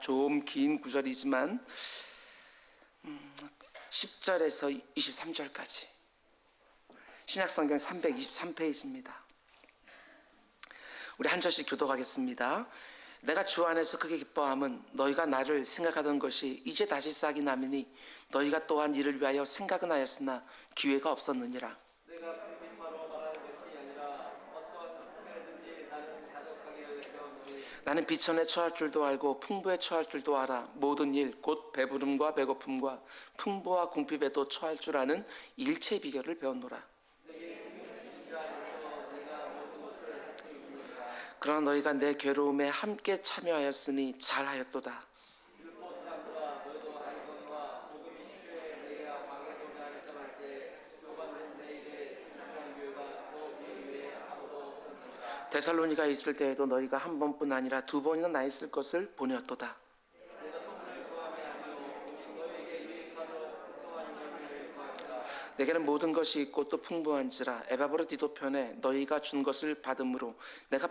좀 긴 구절이지만 10절에서 23절까지 신약성경 323페이지입니다. 우리 한 절씩 교독하겠습니다. 내가 주 안에서 크게 기뻐함은 너희가 나를 생각하던 것이 이제 다시 싹이 나미니 너희가 또한 이를 위하여 생각은 하였으나 기회가 없었느니라. 내가 빌립바로 말하는 것이 아니라 어떠한 특별든지 나는 자족하기를 배웠노니 나는 비천에 처할 줄도 알고 풍부에 처할 줄도 알아. 모든 일 곧 배부름과 배고픔과 풍부와 궁핍에도 처할 줄 아는 일체의 비결을 배웠노라. 그러나 너희가 내 괴로움에 함께 참여하였으니 잘하였도다. 빌립보 사람들아 너희도 알거니와 복음이 시주에 내가 마게도냐를 떠날 때 요반된 내 일에 중요한 교회가 또 네 위에 아무도 없었느니라. 데살로니가 있을 때에도 너희가 한 번뿐 아니라 두 번이나 나 있을 것을 보내었도다. 내가 소수를 구함이 아니요 오직 너희에게 유익하도록 풍성한 열매를 구합니다. 내게는 모든 것이 있고 또 풍부한지라 에바브로 디도편에 너희가 준 것을 받음으로 내가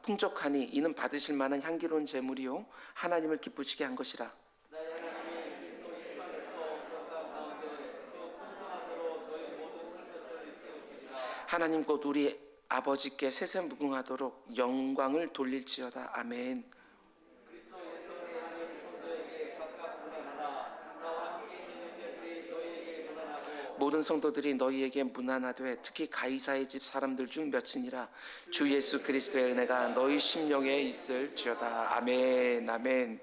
풍족하니 이는 받으실 만한 향기로운 제물이요 하나님을 기쁘시게 한 것이라. 나의 하나님이 그리스도 예수 안에서 거룩한 가운데 그 풍성함으로 너희 모든 슬픔을 채우시리라. 하나님 곧 우리 아버지께 세세무궁하도록 영광을 돌릴지어다. 아멘. 그리스도 예수의 하나님 성도에게 각각 문안하라. 나와 함께 있는 형제들이 너희에게 문안하고 모든 성도들이 너희에게 문안하되 특히 가이사의 집 사람들 중 몇이니라. 주 예수 그리스도의 은혜가 너희 심령에 있을지어다. 아멘. 아멘.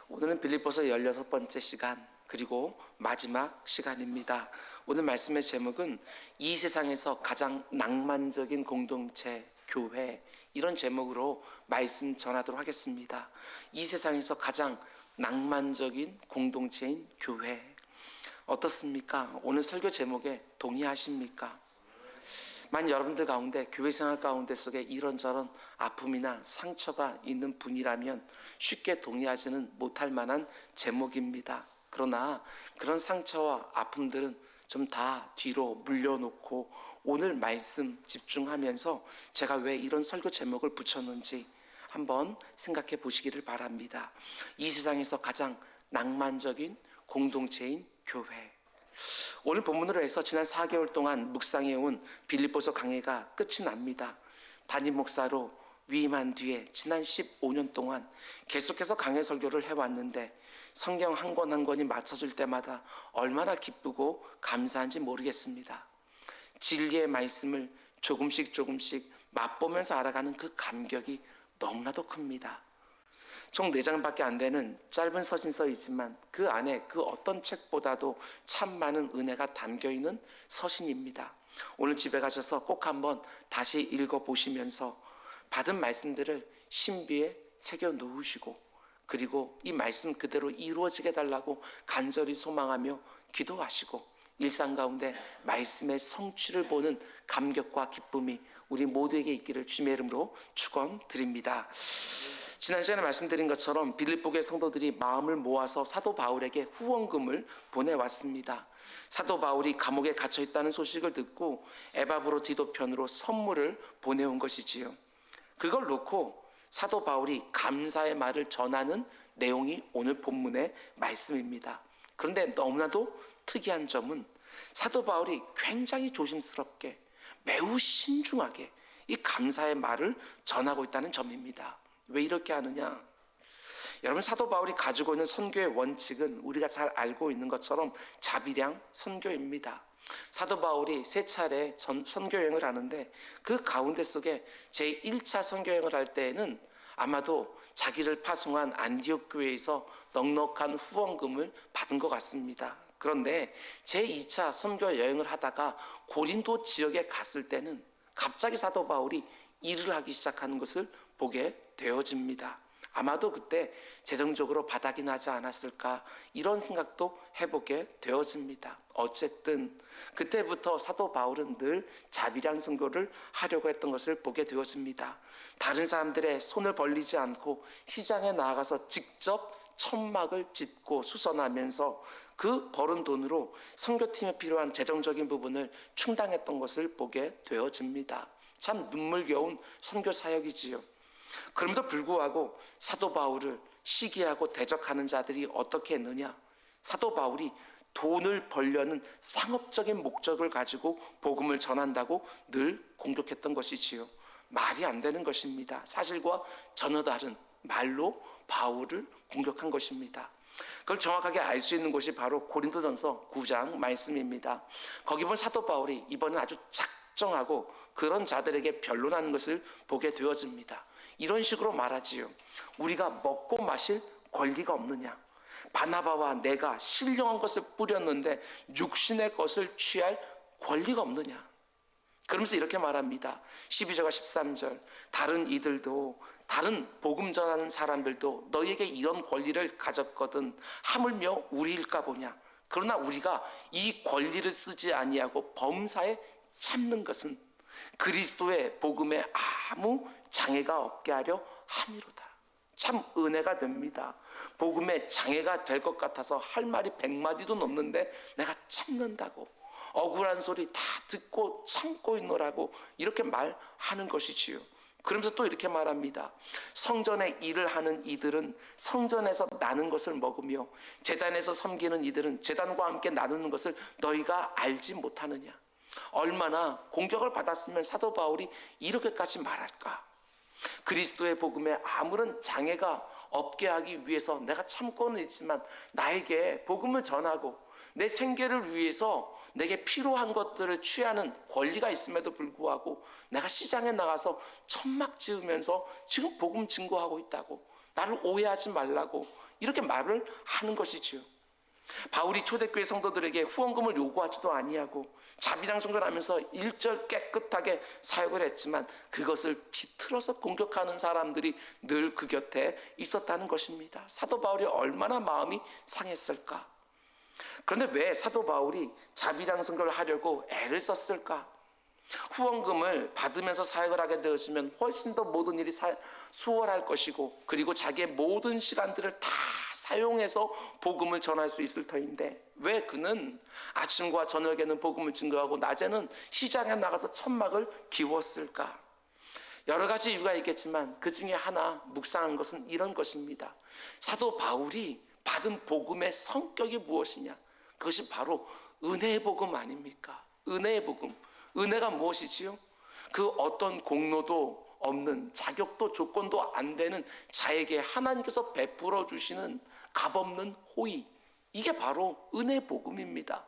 오늘은 빌립보서 16번째 시간 그리고 마지막 시간입니다. 오늘 말씀의 제목은 이 세상에서 가장 낭만적인 공동체 교회, 이런 제목으로 말씀 전하도록 하겠습니다. 이 세상에서 가장 낭만적인 공동체인 교회, 어떻습니까? 오늘 설교 제목에 동의하십니까? 만약 여러분들 가운데 교회 생활 가운데 속에 이런저런 아픔이나 상처가 있는 분이라면 쉽게 동의하지는 못할 만한 제목입니다. 그러나 그런 상처와 아픔들은 좀 다 뒤로 물려놓고 오늘 말씀 집중하면서 제가 왜 이런 설교 제목을 붙였는지 한번 생각해 보시기를 바랍니다. 이 세상에서 가장 낭만적인 공동체인 교회. 오늘 본문으로 해서 지난 4개월 동안 묵상해온 빌립보서 강해가 끝이 납니다. 담임 목사로 위임한 뒤에 지난 15년 동안 계속해서 강해 설교를 해왔는데 성경 한 권 한 권이 맞춰질 때마다 얼마나 기쁘고 감사한지 모르겠습니다. 진리의 말씀을 조금씩 맛보면서 알아가는 그 감격이 너무나도 큽니다. 총 4장밖에 안 되는 짧은 서신서이지만 그 안에 그 어떤 책보다도 참 많은 은혜가 담겨있는 서신입니다. 오늘 집에 가셔서 꼭 한번 다시 읽어보시면서 받은 말씀들을 신비에 새겨 놓으시고 그리고 이 말씀 그대로 이루어지게 달라고 간절히 소망하며 기도하시고 일상 가운데 말씀의 성취를 보는 감격과 기쁨이 우리 모두에게 있기를 주님의 이름으로 축원드립니다. 지난 시간에 말씀드린 것처럼 빌립보의 성도들이 마음을 모아서 사도 바울에게 후원금을 보내왔습니다. 사도 바울이 감옥에 갇혀 있다는 소식을 듣고 에바브로 디도편으로 선물을 보내온 것이지요. 그걸 놓고 사도 바울이 감사의 말을 전하는 내용이 오늘 본문의 말씀입니다. 그런데 너무나도 특이한 점은 사도 바울이 굉장히 조심스럽게 매우 신중하게 이 감사의 말을 전하고 있다는 점입니다. 왜 이렇게 하느냐? 여러분, 사도 바울이 가지고 있는 선교의 원칙은 우리가 잘 알고 있는 것처럼 자비량 선교입니다. 사도 바울이 3차례 선교여행을 하는데 그 가운데 속에 제1차 선교여행을 할 때에는 아마도 자기를 파송한 안디옥 교회에서 넉넉한 후원금을 받은 것 같습니다. 그런데 제2차 선교 여행을 하다가 고린도 지역에 갔을 때는 갑자기 사도 바울이 일을 하기 시작하는 것을 보게 되어집니다. 아마도 그때 재정적으로 바닥이 나지 않았을까 이런 생각도 해보게 되어집니다. 어쨌든 그때부터 사도 바울은 늘 자비량 선교를 하려고 했던 것을 보게 되어집니다. 다른 사람들의 손을 벌리지 않고 시장에 나아가서 직접 천막을 짓고 수선하면서 그 벌은 돈으로 선교팀에 필요한 재정적인 부분을 충당했던 것을 보게 되어집니다. 참 눈물겨운 선교 사역이지요. 그럼에도 불구하고 사도 바울을 시기하고 대적하는 자들이 어떻게 했느냐? 사도 바울이 돈을 벌려는 상업적인 목적을 가지고 복음을 전한다고 늘 공격했던 것이지요. 말이 안 되는 것입니다. 사실과 전혀 다른 말로 바울을 공격한 것입니다. 그걸 정확하게 알 수 있는 곳이 바로 고린도전서 9장 말씀입니다. 거기 보면 사도 바울이 이번엔 아주 작정하고 그런 자들에게 변론하는 것을 보게 되어집니다. 이런 식으로 말하지요. 우리가 먹고 마실 권리가 없느냐? 바나바와 내가 신령한 것을 뿌렸는데 육신의 것을 취할 권리가 없느냐? 그러면서 이렇게 말합니다. 12절과 13절 다른 이들도 다른 복음 전하는 사람들도 너희에게 이런 권리를 가졌거든 하물며 우리일까 보냐. 그러나 우리가 이 권리를 쓰지 아니하고 범사에 참는 것은 그리스도의 복음에 아무 장애가 없게 하려 함이로다. 참 은혜가 됩니다. 복음에 장애가 될 것 같아서 할 말이 100마디도 넘는데 내가 참는다고, 억울한 소리 다 듣고 참고 있노라고 이렇게 말하는 것이지요. 그러면서 또 이렇게 말합니다. 성전에 일을 하는 이들은 성전에서 나는 것을 먹으며 제단에서 섬기는 이들은 제단과 함께 나누는 것을 너희가 알지 못하느냐. 얼마나 공격을 받았으면 사도 바울이 이렇게까지 말할까? 그리스도의 복음에 아무런 장애가 없게 하기 위해서 내가 참고는 있지만 나에게 복음을 전하고 내 생계를 위해서 내게 필요한 것들을 취하는 권리가 있음에도 불구하고 내가 시장에 나가서 천막 지으면서 지금 복음 증거하고 있다고, 나를 오해하지 말라고 이렇게 말을 하는 것이지요. 바울이 초대교회 성도들에게 후원금을 요구하지도 아니하고 자비랑 성전하면서 일절 깨끗하게 사역을 했지만 그것을 비틀어서 공격하는 사람들이 늘 그 곁에 있었다는 것입니다. 사도 바울이 얼마나 마음이 상했을까? 그런데 왜 사도 바울이 자비랑 성결을 하려고 애를 썼을까? 후원금을 받으면서 사역을 하게 되었으면 훨씬 더 모든 일이 수월할 것이고, 그리고 자기의 모든 시간들을 다 사용해서 복음을 전할 수 있을 터인데 왜 그는 아침과 저녁에는 복음을 증거하고 낮에는 시장에 나가서 천막을 기웠을까? 여러 가지 이유가 있겠지만 그 중에 하나 묵상한 것은 이런 것입니다. 사도 바울이 받은 복음의 성격이 무엇이냐? 그것이 바로 은혜의 복음 아닙니까? 은혜의 복음. 은혜가 무엇이지요? 그 어떤 공로도 없는, 자격도 조건도 안 되는 자에게 하나님께서 베풀어 주시는 값없는 호의, 이게 바로 은혜의 복음입니다.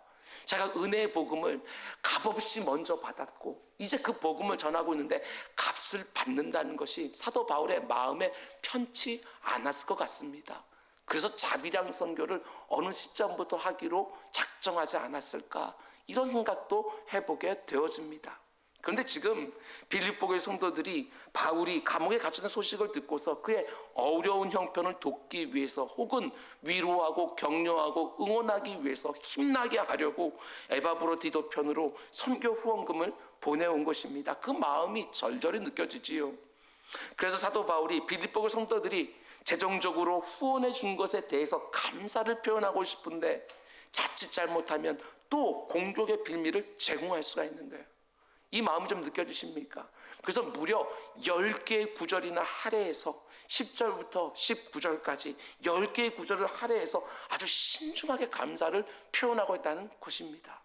제가 은혜의 복음을 값없이 먼저 받았고 이제 그 복음을 전하고 있는데 값을 받는다는 것이 사도 바울의 마음에 편치 않았을 것 같습니다. 그래서 자비랑 선교를 어느 시점부터 하기로 작정하지 않았을까, 이런 생각도 해보게 되어집니다. 그런데 지금 빌립보교의 성도들이 바울이 감옥에 갇혔다는 소식을 듣고서 그의 어려운 형편을 돕기 위해서 혹은 위로하고 격려하고 응원하기 위해서 힘나게 하려고 에바브로디도 편으로 선교 후원금을 보내온 것입니다. 그 마음이 절절히 느껴지지요. 그래서 사도 바울이 빌립보교 성도들이 재정적으로 후원해 준 것에 대해서 감사를 표현하고 싶은데 자칫 잘못하면 또 공격의 빌미를 제공할 수가 있는 거예요. 이 마음이 좀 느껴지십니까? 그래서 무려 10개의 구절이나 할애해서 10절부터 19절까지 10개의 구절을 할애해서 아주 신중하게 감사를 표현하고 있다는 것입니다.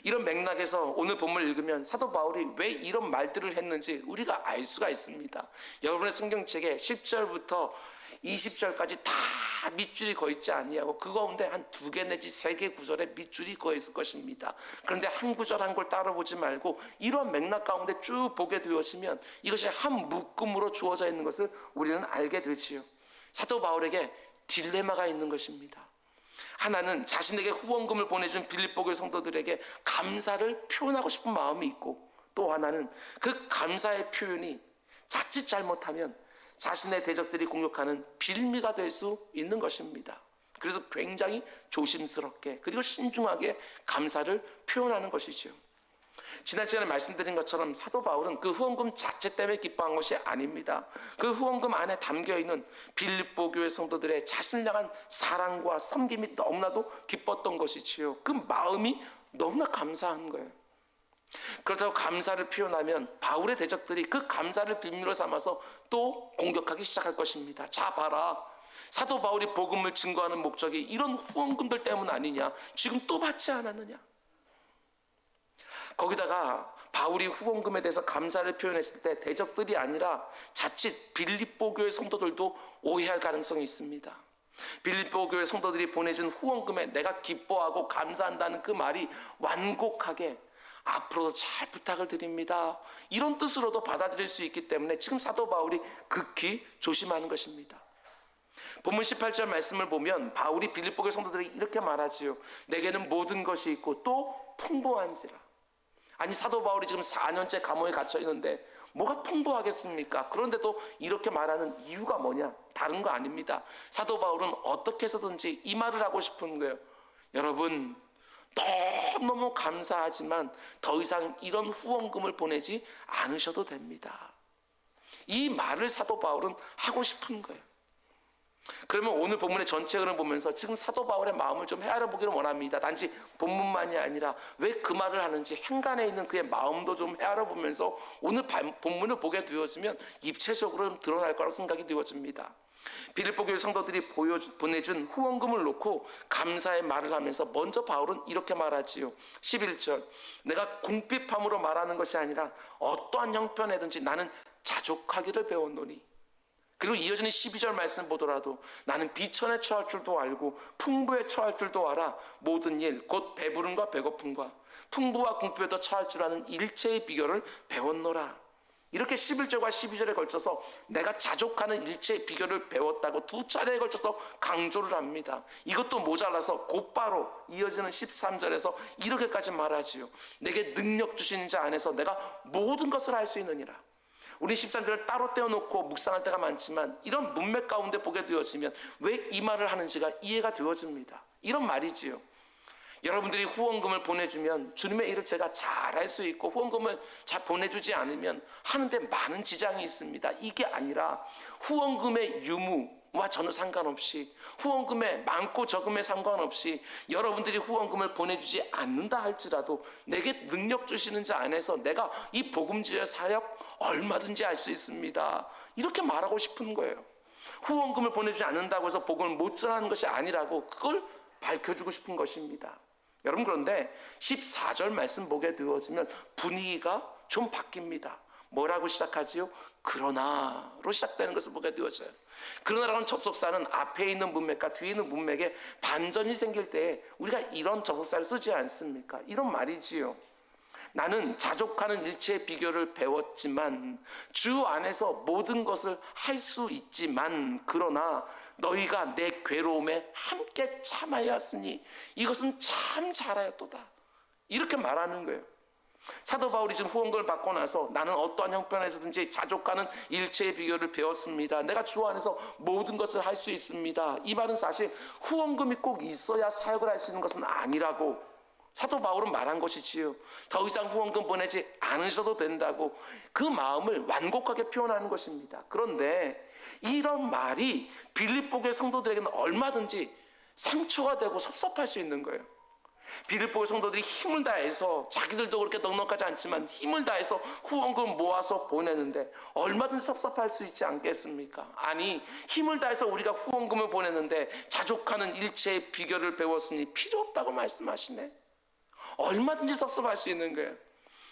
이런 맥락에서 오늘 본문을 읽으면 사도 바울이 왜 이런 말들을 했는지 우리가 알 수가 있습니다. 여러분의 성경책에 10절부터 20절까지 다 밑줄이 거 있지 아니하고 그 가운데 한 2개 내지 3개 구절에 밑줄이 거 있을 것입니다. 그런데 한 구절 한 걸 따로 보지 말고 이런 맥락 가운데 쭉 보게 되었으면 이것이 한 묶음으로 주어져 있는 것을 우리는 알게 되지요. 사도 바울에게 딜레마가 있는 것입니다. 하나는 자신에게 후원금을 보내준 빌립보교의 성도들에게 감사를 표현하고 싶은 마음이 있고, 또 하나는 그 감사의 표현이 자칫 잘못하면 자신의 대적들이 공격하는 빌미가 될 수 있는 것입니다. 그래서 굉장히 조심스럽게 그리고 신중하게 감사를 표현하는 것이죠. 지난 시간에 말씀드린 것처럼 사도 바울은 그 후원금 자체 때문에 기뻐한 것이 아닙니다. 그 후원금 안에 담겨있는 빌립보 교회 성도들의 자신을 향한 사랑과 섬김이 너무나도 기뻤던 것이지요. 그 마음이 너무나 감사한 거예요. 그렇다고 감사를 표현하면 바울의 대적들이 그 감사를 빌미로 삼아서 또 공격하기 시작할 것입니다. 자 봐라, 사도 바울이 복음을 증거하는 목적이 이런 후원금들 때문 아니냐, 지금 또 받지 않았느냐. 거기다가 바울이 후원금에 대해서 감사를 표현했을 때 대적들이 아니라 자칫 빌립보 교회 성도들도 오해할 가능성이 있습니다. 빌립보 교회 성도들이 보내준 후원금에 내가 기뻐하고 감사한다는 그 말이 완곡하게 앞으로도 잘 부탁을 드립니다, 이런 뜻으로도 받아들일 수 있기 때문에 지금 사도 바울이 극히 조심하는 것입니다. 본문 18절 말씀을 보면 바울이 빌립보 교회 성도들에게 이렇게 말하지요. 내게는 모든 것이 있고 또 풍부한지라. 아니, 사도 바울이 지금 4년째 감옥에 갇혀 있는데 뭐가 풍부하겠습니까? 그런데도 이렇게 말하는 이유가 뭐냐? 다른 거 아닙니다. 사도 바울은 어떻게 해서든지 이 말을 하고 싶은 거예요. 여러분, 너무너무 감사하지만 더 이상 이런 후원금을 보내지 않으셔도 됩니다. 이 말을 사도 바울은 하고 싶은 거예요. 그러면 오늘 본문의 전체 흐름을 보면서 지금 사도 바울의 마음을 좀 헤아려 보기를 원합니다. 단지 본문만이 아니라 왜 그 말을 하는지 행간에 있는 그의 마음도 좀 헤아려 보면서 오늘 본문을 보게 되어지면 입체적으로 드러날 거라고 생각이 되어집니다. 빌립보 교회 성도들이 보내준 후원금을 놓고 감사의 말을 하면서 먼저 바울은 이렇게 말하지요. 11절, 내가 궁핍함으로 말하는 것이 아니라 어떠한 형편에든지 나는 자족하기를 배웠노니. 그리고 이어지는 12절 말씀 보더라도 나는 비천에 처할 줄도 알고 풍부에 처할 줄도 알아. 모든 일 곧 배부름과 배고픔과 풍부와 궁핍에도 처할 줄 아는 일체의 비결을 배웠노라. 이렇게 11절과 12절에 걸쳐서 내가 자족하는 일체의 비결을 배웠다고 두 차례에 걸쳐서 강조를 합니다. 이것도 모자라서 곧바로 이어지는 13절에서 이렇게까지 말하지요. 내게 능력 주신 자 안에서 내가 모든 것을 할 수 있느니라. 우리 13절을 따로 떼어놓고 묵상할 때가 많지만 이런 문맥 가운데 보게 되어지면 왜 이 말을 하는지가 이해가 되어집니다. 이런 말이지요. 여러분들이 후원금을 보내주면 주님의 일을 제가 잘할 수 있고, 후원금을 잘 보내주지 않으면 하는데 많은 지장이 있습니다. 이게 아니라 후원금의 유무와 전혀 상관없이, 후원금의 많고 적음에 상관없이 여러분들이 후원금을 보내주지 않는다 할지라도 내게 능력 주시는 자 안에서 내가 이 복음지의 사역 얼마든지 할 수 있습니다. 이렇게 말하고 싶은 거예요. 후원금을 보내주지 않는다고 해서 복음을 못 전하는 것이 아니라고 그걸 밝혀주고 싶은 것입니다. 여러분, 그런데 14절 말씀 보게 되어지면 분위기가 좀 바뀝니다. 뭐라고 시작하지요? 그러나로 시작되는 것을 보게 되어져요. 그러나라는 접속사는 앞에 있는 문맥과 뒤에 있는 문맥에 반전이 생길 때 우리가 이런 접속사를 쓰지 않습니까? 이런 말이지요. 나는 자족하는 일체의 비결을 배웠지만 주 안에서 모든 것을 할 수 있지만 그러나 너희가 내 괴로움에 함께 참하였으니 이것은 참 잘하였도다. 이렇게 말하는 거예요. 사도 바울이 지금 후원금을 받고 나서 나는 어떠한 형편에서든지 자족하는 일체의 비결을 배웠습니다. 내가 주 안에서 모든 것을 할 수 있습니다. 이 말은 사실 후원금이 꼭 있어야 사역을 할 수 있는 것은 아니라고 사도 바울은 말한 것이지요. 더 이상 후원금 보내지 않으셔도 된다고 그 마음을 완곡하게 표현하는 것입니다. 그런데 이런 말이 빌립보 교회 성도들에게는 얼마든지 상처가 되고 섭섭할 수 있는 거예요. 빌립보 성도들이 힘을 다해서, 자기들도 그렇게 넉넉하지 않지만 힘을 다해서 후원금 모아서 보내는데 얼마든지 섭섭할 수 있지 않겠습니까? 아니, 힘을 다해서 우리가 후원금을 보내는데 자족하는 일체의 비결을 배웠으니 필요 없다고 말씀하시네. 얼마든지 섭섭할 수 있는 거예요.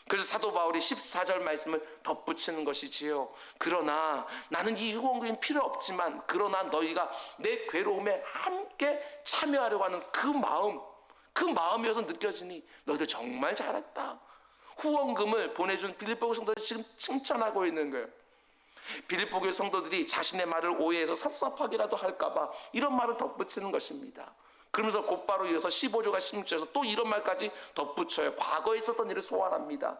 그래서 사도 바울이 14절 말씀을 덧붙이는 것이지요. 그러나 나는 이 후원금이 필요 없지만 그러나 너희가 내 괴로움에 함께 참여하려고 하는 그 마음이어서 느껴지니 너희들 정말 잘했다. 후원금을 보내준 빌립보 성도들이 지금 칭찬하고 있는 거예요. 빌립보 교회 성도들이 자신의 말을 오해해서 섭섭하기라도 할까봐 이런 말을 덧붙이는 것입니다. 그러면서 곧바로 이어서 15절과 16절에서 또 이런 말까지 덧붙여요. 과거에 있었던 일을 소환합니다.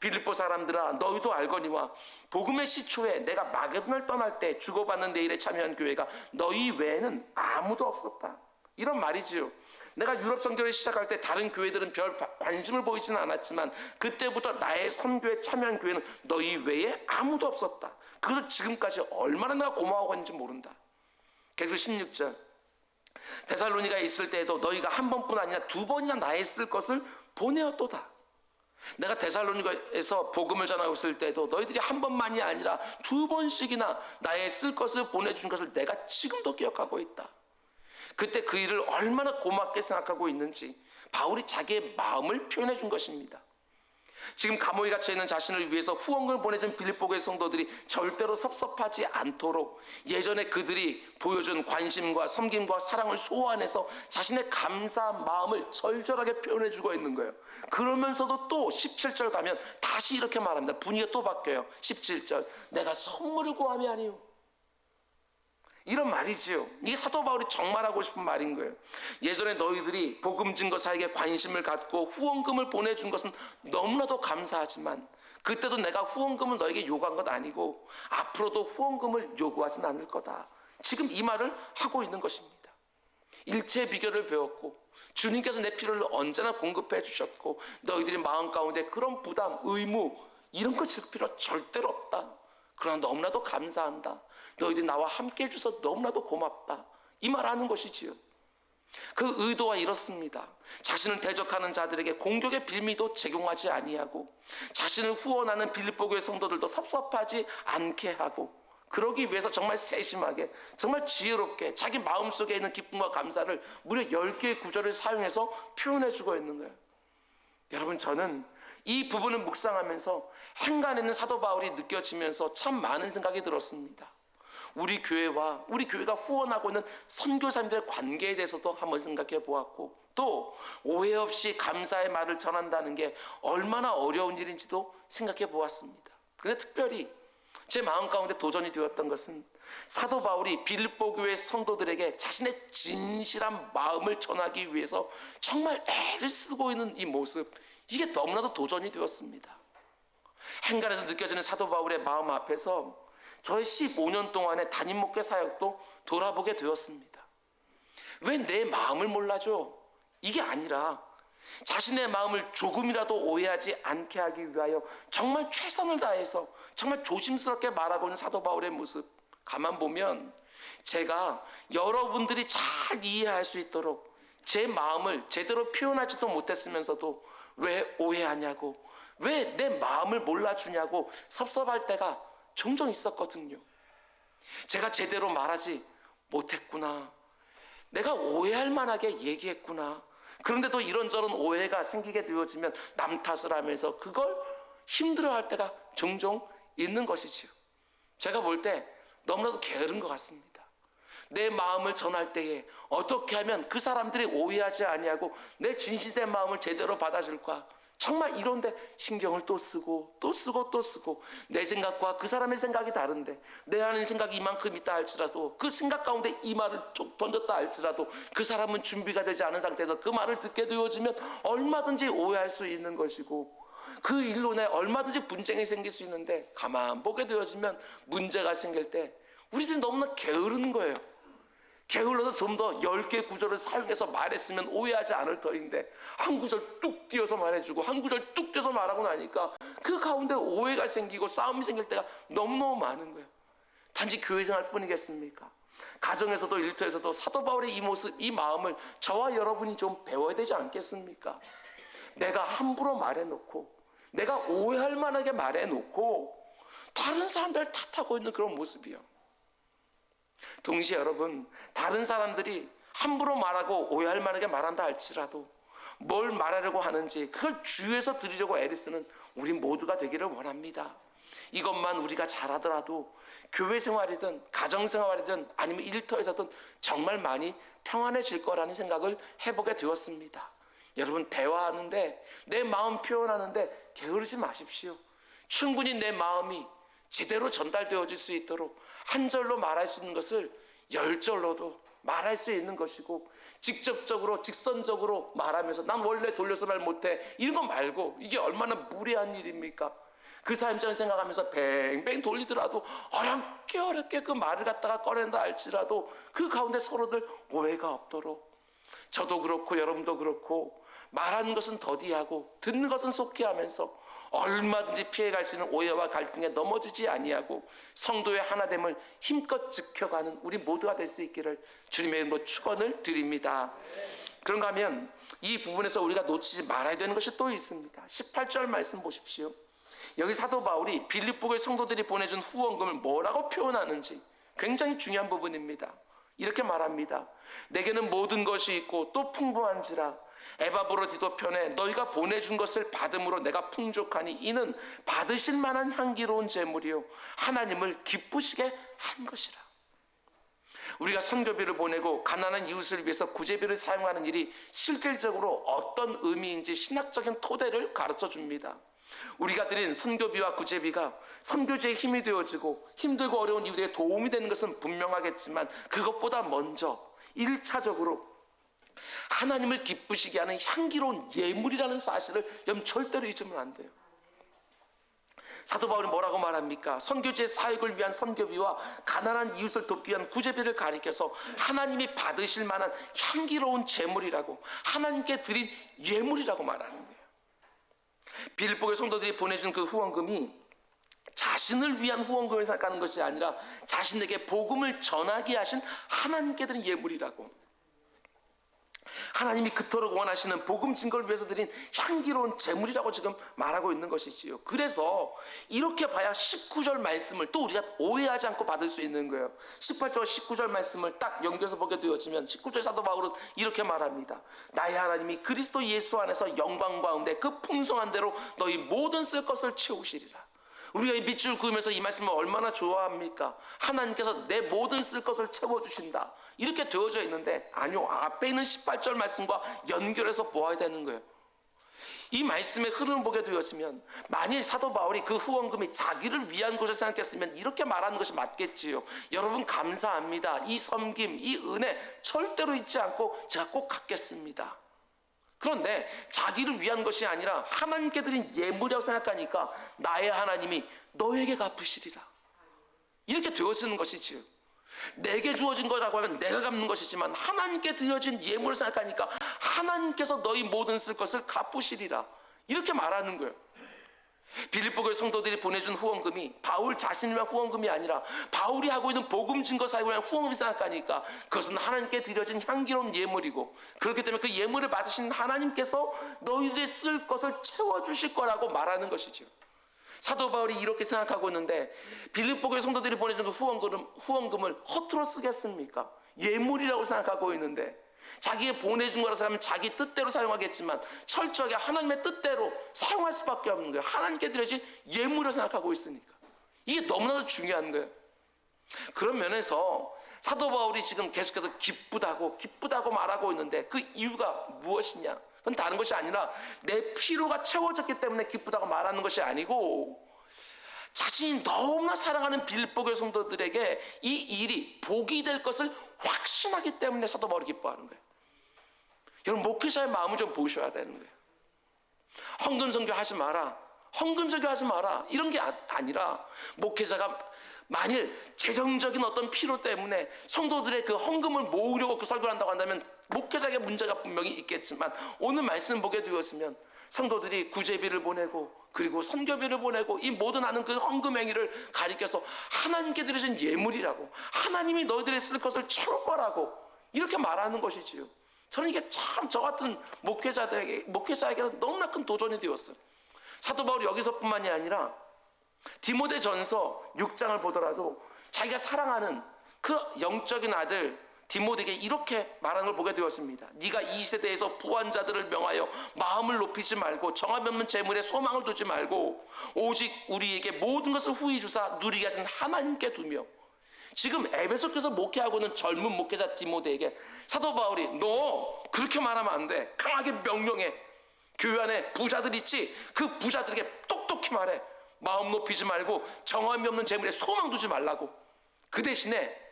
빌립보 사람들아, 너희도 알거니와 복음의 시초에 내가 마게도냐를 떠날 때 주고받는 내 일에 참여한 교회가 너희 외에는 아무도 없었다. 이런 말이지요. 내가 유럽 선교를 시작할 때 다른 교회들은 별 관심을 보이지는 않았지만 그때부터 나의 선교에 참여한 교회는 너희 외에 아무도 없었다. 그래서 지금까지 얼마나 내가 고마워하고 있는지 모른다. 계속 16절, 데살로니가에 있을 때에도 너희가 한 번뿐 아니라 두 번이나 나에 쓸 것을 보내었도다. 내가 데살로니가에서 복음을 전하고 있을 때도 너희들이 한 번만이 아니라 두 번씩이나 나의 쓸 것을 보내준 것을 내가 지금도 기억하고 있다. 그때 그 일을 얼마나 고맙게 생각하고 있는지 바울이 자기의 마음을 표현해 준 것입니다. 지금 감옥에 갇혀 있는 자신을 위해서 후원금을 보내준 빌립보교의 성도들이 절대로 섭섭하지 않도록 예전에 그들이 보여준 관심과 섬김과 사랑을 소환해서 자신의 감사한 마음을 절절하게 표현해 주고 있는 거예요. 그러면서도 또 17절 가면 다시 이렇게 말합니다. 분위기가 또 바뀌어요. 17절, 내가 선물을 구함이 아니요, 이런 말이지요. 이게 사도 바울이 정말 하고 싶은 말인 거예요. 예전에 너희들이 복음 증거사에게 관심을 갖고 후원금을 보내준 것은 너무나도 감사하지만 그때도 내가 후원금을 너에게 요구한 것 아니고 앞으로도 후원금을 요구하진 않을 거다. 지금 이 말을 하고 있는 것입니다. 일체의 비결을 배웠고 주님께서 내 필요를 언제나 공급해 주셨고 너희들이 마음 가운데 그런 부담, 의무 이런 거 질 필요 절대로 없다. 그러나 너무나도 감사한다. 너희들이 나와 함께 해줘서 너무나도 고맙다. 이 말하는 것이지요. 그 의도와 이렇습니다. 자신을 대적하는 자들에게 공격의 빌미도 제공하지 아니하고 자신을 후원하는 빌립보교의 성도들도 섭섭하지 않게 하고 그러기 위해서 정말 세심하게 정말 지혜롭게 자기 마음속에 있는 기쁨과 감사를 무려 10개의 구절을 사용해서 표현해주고 있는 거예요. 여러분, 저는 이 부분을 묵상하면서 행간에 있는 사도 바울이 느껴지면서 참 많은 생각이 들었습니다. 우리 교회가 후원하고 있는 선교사님들의 관계에 대해서도 한번 생각해 보았고 또 오해 없이 감사의 말을 전한다는 게 얼마나 어려운 일인지도 생각해 보았습니다. 그런데 특별히 제 마음 가운데 도전이 되었던 것은 사도 바울이 빌립보 교회 성도들에게 자신의 진실한 마음을 전하기 위해서 정말 애를 쓰고 있는 이 모습, 이게 너무나도 도전이 되었습니다. 행간에서 느껴지는 사도 바울의 마음 앞에서 저의 15년 동안의 담임 목회 사역도 돌아보게 되었습니다. 왜 내 마음을 몰라줘? 이게 아니라 자신의 마음을 조금이라도 오해하지 않게 하기 위하여 정말 최선을 다해서 정말 조심스럽게 말하고 있는 사도 바울의 모습 가만 보면 제가 여러분들이 잘 이해할 수 있도록 제 마음을 제대로 표현하지도 못했으면서도 왜 오해하냐고, 왜 내 마음을 몰라주냐고 섭섭할 때가 종종 있었거든요. 제가 제대로 말하지 못했구나, 내가 오해할 만하게 얘기했구나. 그런데도 이런저런 오해가 생기게 되어지면 남 탓을 하면서 그걸 힘들어할 때가 종종 있는 것이지요. 제가 볼 때 너무나도 게으른 것 같습니다. 내 마음을 전할 때에 어떻게 하면 그 사람들이 오해하지 아니하고 내 진실된 마음을 제대로 받아줄까, 정말 이런데 신경을 또 쓰고 내 생각과 그 사람의 생각이 다른데 내 하는 생각이 이만큼 있다 할지라도 그 생각 가운데 이 말을 쭉 던졌다 할지라도 그 사람은 준비가 되지 않은 상태에서 그 말을 듣게 되어지면 얼마든지 오해할 수 있는 것이고 그 일로 내 얼마든지 분쟁이 생길 수 있는데 가만 보게 되어지면 문제가 생길 때 우리들이 너무나 게으른 거예요. 게을러서 좀 더 10개 구절을 사용해서 말했으면 오해하지 않을 터인데 한 구절 뚝 띄어서 말해주고 한 구절 뚝 띄어서 말하고 나니까 그 가운데 오해가 생기고 싸움이 생길 때가 너무너무 많은 거예요. 단지 교회생활 뿐이겠습니까? 가정에서도 일터에서도 사도 바울의 이 모습, 이 마음을 저와 여러분이 좀 배워야 되지 않겠습니까? 내가 함부로 말해놓고 내가 오해할 만하게 말해놓고 다른 사람들 탓하고 있는 그런 모습이요. 동시에 여러분, 다른 사람들이 함부로 말하고 오해할 만하게 말한다 할지라도 뭘 말하려고 하는지 그걸 주의해서 들으려고 애를 쓰는 우리 모두가 되기를 원합니다. 이것만 우리가 잘하더라도 교회 생활이든 가정 생활이든 아니면 일터에서든 정말 많이 평안해질 거라는 생각을 해보게 되었습니다. 여러분, 대화하는데 내 마음 표현하는데 게으르지 마십시오. 충분히 내 마음이 제대로 전달되어질 수 있도록 한 절로 말할 수 있는 것을 10절로도 말할 수 있는 것이고 직접적으로 직선적으로 말하면서 난 원래 돌려서 말 못해 이런 거 말고 이게 얼마나 무례한 일입니까? 그 사람 입장을 생각하면서 뱅뱅 돌리더라도 어렵게 그 말을 갖다가 꺼낸다 할지라도 그 가운데 서로들 오해가 없도록 저도 그렇고 여러분도 그렇고 말하는 것은 더디하고 듣는 것은 속히 하면서 얼마든지 피해갈 수 있는 오해와 갈등에 넘어지지 아니하고 성도의 하나됨을 힘껏 지켜가는 우리 모두가 될 수 있기를 주님의 이름으로 축원을 드립니다. 그런가 하면 이 부분에서 우리가 놓치지 말아야 되는 것이 또 있습니다. 18절 말씀 보십시오. 여기 사도 바울이 빌립보교의 성도들이 보내준 후원금을 뭐라고 표현하는지 굉장히 중요한 부분입니다. 이렇게 말합니다. 내게는 모든 것이 있고 또 풍부한지라 에바브로디도 편에 너희가 보내준 것을 받음으로 내가 풍족하니 이는 받으실 만한 향기로운 제물이요 하나님을 기쁘시게 한 것이라. 우리가 선교비를 보내고 가난한 이웃을 위해서 구제비를 사용하는 일이 실질적으로 어떤 의미인지 신학적인 토대를 가르쳐 줍니다. 우리가 드린 선교비와 구제비가 선교지의 힘이 되어지고 힘들고 어려운 이웃에게 도움이 되는 것은 분명하겠지만 그것보다 먼저 1차적으로 하나님을 기쁘시게 하는 향기로운 예물이라는 사실을 여러분 절대로 잊으면 안 돼요. 사도 바울이 뭐라고 말합니까? 선교지의 사역을 위한 선교비와 가난한 이웃을 돕기 위한 구제비를 가리켜서 하나님이 받으실 만한 향기로운 제물이라고, 하나님께 드린 예물이라고 말하는 거예요. 빌립보의 성도들이 보내준 그 후원금이 자신을 위한 후원금을 생각하는 것이 아니라 자신에게 복음을 전하게 하신 하나님께 드린 예물이라고, 하나님이 그토록 원하시는 복음 증거를 위해서 드린 향기로운 제물이라고 지금 말하고 있는 것이지요. 그래서 이렇게 봐야 19절 말씀을 또 우리가 오해하지 않고 받을 수 있는 거예요. 18절 19절 말씀을 딱 연결해서 보게 되어지면 19절 사도 바울은 이렇게 말합니다. 나의 하나님이 그리스도 예수 안에서 영광과 은혜 그 풍성한 대로 너희 모든 쓸 것을 채우시리라. 우리가 이 밑줄 그으면서 이 말씀을 얼마나 좋아합니까? 하나님께서 내 모든 쓸 것을 채워주신다, 이렇게 되어져 있는데, 아니요, 앞에 있는 18절 말씀과 연결해서 보아야 되는 거예요. 이 말씀의 흐름을 보게 되었으면 만일 사도 바울이 그 후원금이 자기를 위한 것을 생각했으면 이렇게 말하는 것이 맞겠지요. 여러분 감사합니다, 이 섬김, 이 은혜 절대로 잊지 않고 제가 꼭 갚겠습니다. 그런데 자기를 위한 것이 아니라 하나님께 드린 예물이라고 생각하니까 나의 하나님이 너에게 갚으시리라, 이렇게 되어지는 것이지요. 내게 주어진 거라고 하면 내가 갚는 것이지만 하나님께 드려진 예물을 생각하니까 하나님께서 너희 모든 쓸 것을 갚으시리라, 이렇게 말하는 거예요. 빌립보교의 성도들이 보내준 후원금이 바울 자신을 위한 후원금이 아니라 바울이 하고 있는 복음 증거 사역을 위한 후원금이 생각하니까 그것은 하나님께 드려진 향기로운 예물이고, 그렇기 때문에 그 예물을 받으신 하나님께서 너희들이 쓸 것을 채워주실 거라고 말하는 것이죠. 사도 바울이 이렇게 생각하고 있는데 빌립보교의 성도들이 보내준 그 후원금을 허투루 쓰겠습니까? 예물이라고 생각하고 있는데 자기가 보내준 거라서 하면 자기 뜻대로 사용하겠지만 철저하게 하나님의 뜻대로 사용할 수밖에 없는 거예요. 하나님께 드려진 예물을 생각하고 있으니까. 이게 너무나도 중요한 거예요. 그런 면에서 사도 바울이 지금 계속해서 기쁘다고 말하고 있는데 그 이유가 무엇이냐? 그건 다른 것이 아니라 내 피로가 채워졌기 때문에 기쁘다고 말하는 것이 아니고, 자신이 너무나 사랑하는 빌립보교의 성도들에게 이 일이 복이 될 것을 확신하기 때문에 사도 바울이 기뻐하는 거예요. 여러분 목회자의 마음을 좀 보셔야 되는 거예요. 헌금 선교하지 마라, 헌금 선교하지 마라, 이런 게 아니라 목회자가 만일 재정적인 어떤 필요 때문에 성도들의 그 헌금을 모으려고 그 설교를 한다고 한다면 목회자에게 문제가 분명히 있겠지만, 오늘 말씀 보게 되었으면 성도들이 구제비를 보내고 그리고 선교비를 보내고 이 모든 하는 그 헌금 행위를 가리켜서 하나님께 드려진 예물이라고, 하나님이 너희들이 쓸 것을 채울 거라고 이렇게 말하는 것이지요. 저는 이게 참 저 같은 목회자에게는 너무나 큰 도전이 되었어요. 사도 바울이 여기서뿐만이 아니라 디모데전서 6장을 보더라도 자기가 사랑하는 그 영적인 아들 디모데에게 이렇게 말하는 걸 보게 되었습니다. 네가 이 세대에서 부한 자들을 명하여 마음을 높이지 말고 정함 없는 재물에 소망을 두지 말고 오직 우리에게 모든 것을 후히 주사 누리게 하신 하나님께 두며. 지금 에베소께서 목회하고 있는 젊은 목회자 디모데에게 사도 바울이 너 그렇게 말하면 안 돼, 강하게 명령해. 교회 안에 부자들 있지, 그 부자들에게 똑똑히 말해. 마음 높이지 말고 정함이 없는 재물에 소망 두지 말라고. 그 대신에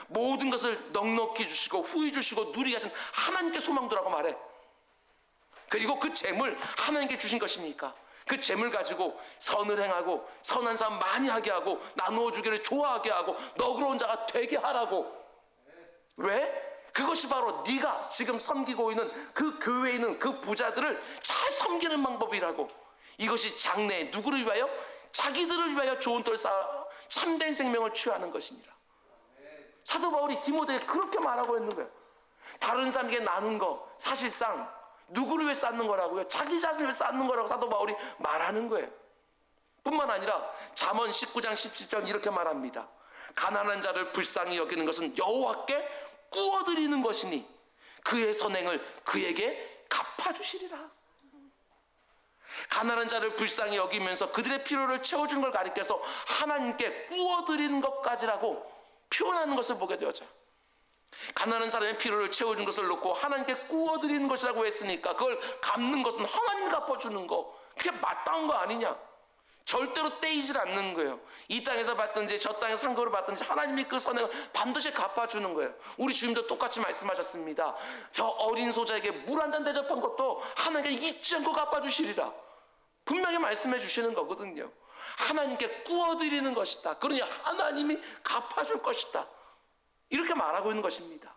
모든 것을 넉넉히 주시고 후히 주시고 누리게 하신 하나님께 소망 두라고 말해. 그리고 그 재물 하나님께 주신 것이니까 그 재물 가지고 선을 행하고 선한 사람 많이 하게 하고 나누어 주기를 좋아하게 하고 너그러운 자가 되게 하라고. 왜? 그것이 바로 네가 지금 섬기고 있는 그 교회에 있는 그 부자들을 잘 섬기는 방법이라고. 이것이 장래 누구를 위하여? 자기들을 위하여 좋은 털 쌓아 참된 생명을 취하는 것이니라. 사도 바울이 디모데에게 그렇게 말하고 있는 거예요. 다른 사람에게 나눈 거 사실상 누구를 위해 쌓는 거라고요? 자기 자신을 위해 쌓는 거라고 사도 바울이 말하는 거예요. 뿐만 아니라 잠언 19장 17절 이렇게 말합니다. 가난한 자를 불쌍히 여기는 것은 여호와께 꾸어드리는 것이니 그의 선행을 그에게 갚아주시리라. 가난한 자를 불쌍히 여기면서 그들의 필요를 채워주는 걸 가리켜서 하나님께 꾸어드리는 것까지라고 표현하는 것을 보게 되어져요. 가난한 사람의 필요를 채워준 것을 놓고 하나님께 꾸어드리는 것이라고 했으니까 그걸 갚는 것은 하나님이 갚아주는 거, 그게 마땅한 거 아니냐? 절대로 떼이질 않는 거예요. 이 땅에서 받든지 저 땅에서 상급을 받든지 하나님이 그 선행을 반드시 갚아주는 거예요. 우리 주님도 똑같이 말씀하셨습니다. 저 어린 소자에게 물 한 잔 대접한 것도 하나님께 잊지 않고 갚아주시리라. 분명히 말씀해 주시는 거거든요. 하나님께 꾸어드리는 것이다. 그러니 하나님이 갚아줄 것이다. 이렇게 말하고 있는 것입니다.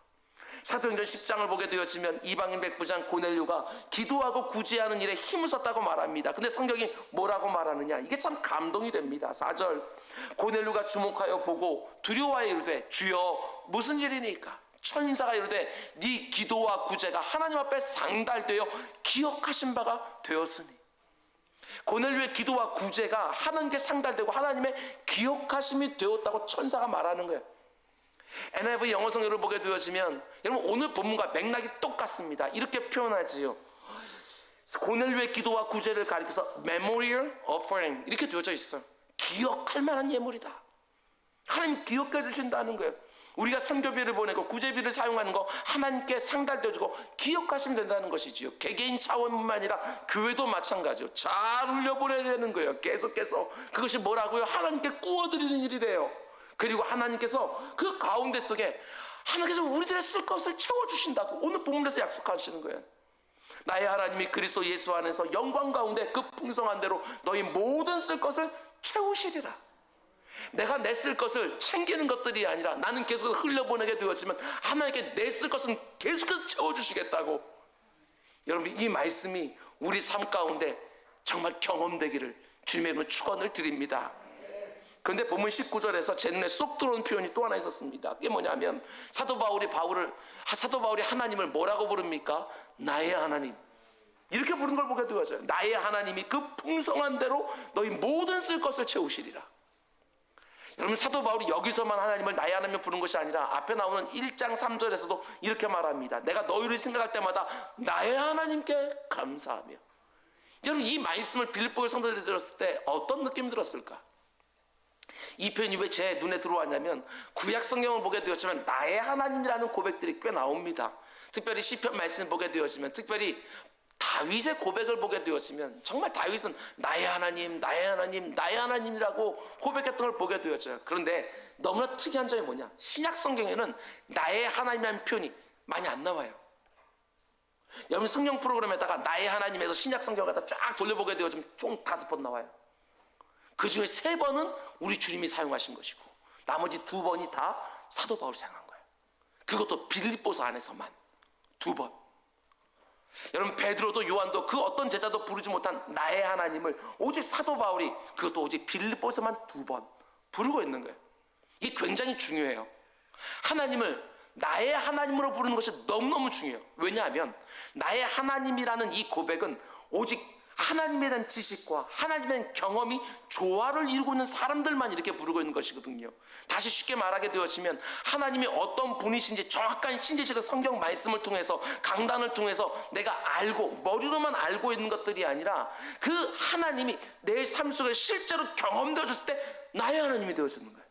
사도행전 10장을 보게 되어지면 이방인 백부장 고넬료가 기도하고 구제하는 일에 힘을 썼다고 말합니다. 근데 성경이 뭐라고 말하느냐, 이게 참 감동이 됩니다. 4절, 고넬료가 주목하여 보고 두려워하여 이르되 주여 무슨 일이니까? 천사가 이르되 네 기도와 구제가 하나님 앞에 상달되어 기억하신 바가 되었으니. 고넬료의 기도와 구제가 하나님께 상달되고 하나님의 기억하심이 되었다고 천사가 말하는 거예요. NIV 영어 성경을 보게 되어지면 여러분 오늘 본문과 맥락이 똑같습니다. 이렇게 표현하지요. 고넬료의 기도와 구제를 가리켜서 Memorial Offering 이렇게 되어져 있어요. 기억할 만한 예물이다. 하나님 기억해 주신다는 거예요. 우리가 선교비를 보내고 구제비를 사용하는 거 하나님께 상달되어주고 기억하시면 된다는 것이지요. 개개인 차원뿐만 아니라 교회도 마찬가지요. 잘 울려보내야 되는 거예요. 계속해서 그것이 뭐라고요? 하나님께 꾸어드리는 일이래요. 그리고 하나님께서 그 가운데 속에 하나님께서 우리들의 쓸 것을 채워주신다고 오늘 본문에서 약속하시는 거예요. 나의 하나님이 그리스도 예수 안에서 영광 가운데 그 풍성한 대로 너희 모든 쓸 것을 채우시리라. 내가 내 쓸 것을 챙기는 것들이 아니라 나는 계속 흘려보내게 되었지만 하나님께 내 쓸 것은 계속해서 채워주시겠다고. 여러분 이 말씀이 우리 삶 가운데 정말 경험되기를 주님의 이름으로 축원을 드립니다. 그런데 본문 19절에서 제 눈에 쏙 들어오는 표현이 또 하나 있었습니다. 그게 뭐냐면 사도 바울이 하나님을 뭐라고 부릅니까? 나의 하나님. 이렇게 부른 걸 보게 되어져요. 나의 하나님이 그 풍성한 대로 너희 모든 쓸 것을 채우시리라. 여러분 사도 바울이 여기서만 하나님을 나의 하나님을 부른 것이 아니라 앞에 나오는 1장 3절에서도 이렇게 말합니다. 내가 너희를 생각할 때마다 나의 하나님께 감사하며. 여러분 이 말씀을 빌립보의 성도들이 들었을 때 어떤 느낌 들었을까? 이 표현이 왜 제 눈에 들어왔냐면 구약 성경을 보게 되었지만 나의 하나님이라는 고백들이 꽤 나옵니다. 특별히 시편 말씀을 보게 되었지만, 특별히 다윗의 고백을 보게 되었으면 정말 다윗은 나의 하나님, 나의 하나님, 나의 하나님이라고 고백했던 걸 보게 되었죠. 그런데 너무나 특이한 점이 뭐냐, 신약 성경에는 나의 하나님이라는 표현이 많이 안 나와요. 여러분 성경 프로그램에다가 나의 하나님에서 신약 성경을 갖다 쫙 돌려보게 되어지면 총 5번 나와요. 그 중에 3번은 우리 주님이 사용하신 것이고 나머지 2번이 다 사도 바울이 사용한 거예요. 그것도 빌립보서 안에서만 2번. 여러분 베드로도 요한도 그 어떤 제자도 부르지 못한 나의 하나님을 오직 사도 바울이, 그것도 오직 빌립보서만 2번 부르고 있는 거예요. 이게 굉장히 중요해요. 하나님을 나의 하나님으로 부르는 것이 너무너무 중요해요. 왜냐하면 나의 하나님이라는 이 고백은 오직 하나님에 대한 지식과 하나님에 대한 경험이 조화를 이루고 있는 사람들만 이렇게 부르고 있는 것이거든요. 다시 쉽게 말하게 되어지면 하나님이 어떤 분이신지 정확한 신지식을 성경 말씀을 통해서, 강단을 통해서 내가 알고 머리로만 알고 있는 것들이 아니라 그 하나님이 내 삶 속에 실제로 경험되어졌을 때 나의 하나님이 되어지는 거예요.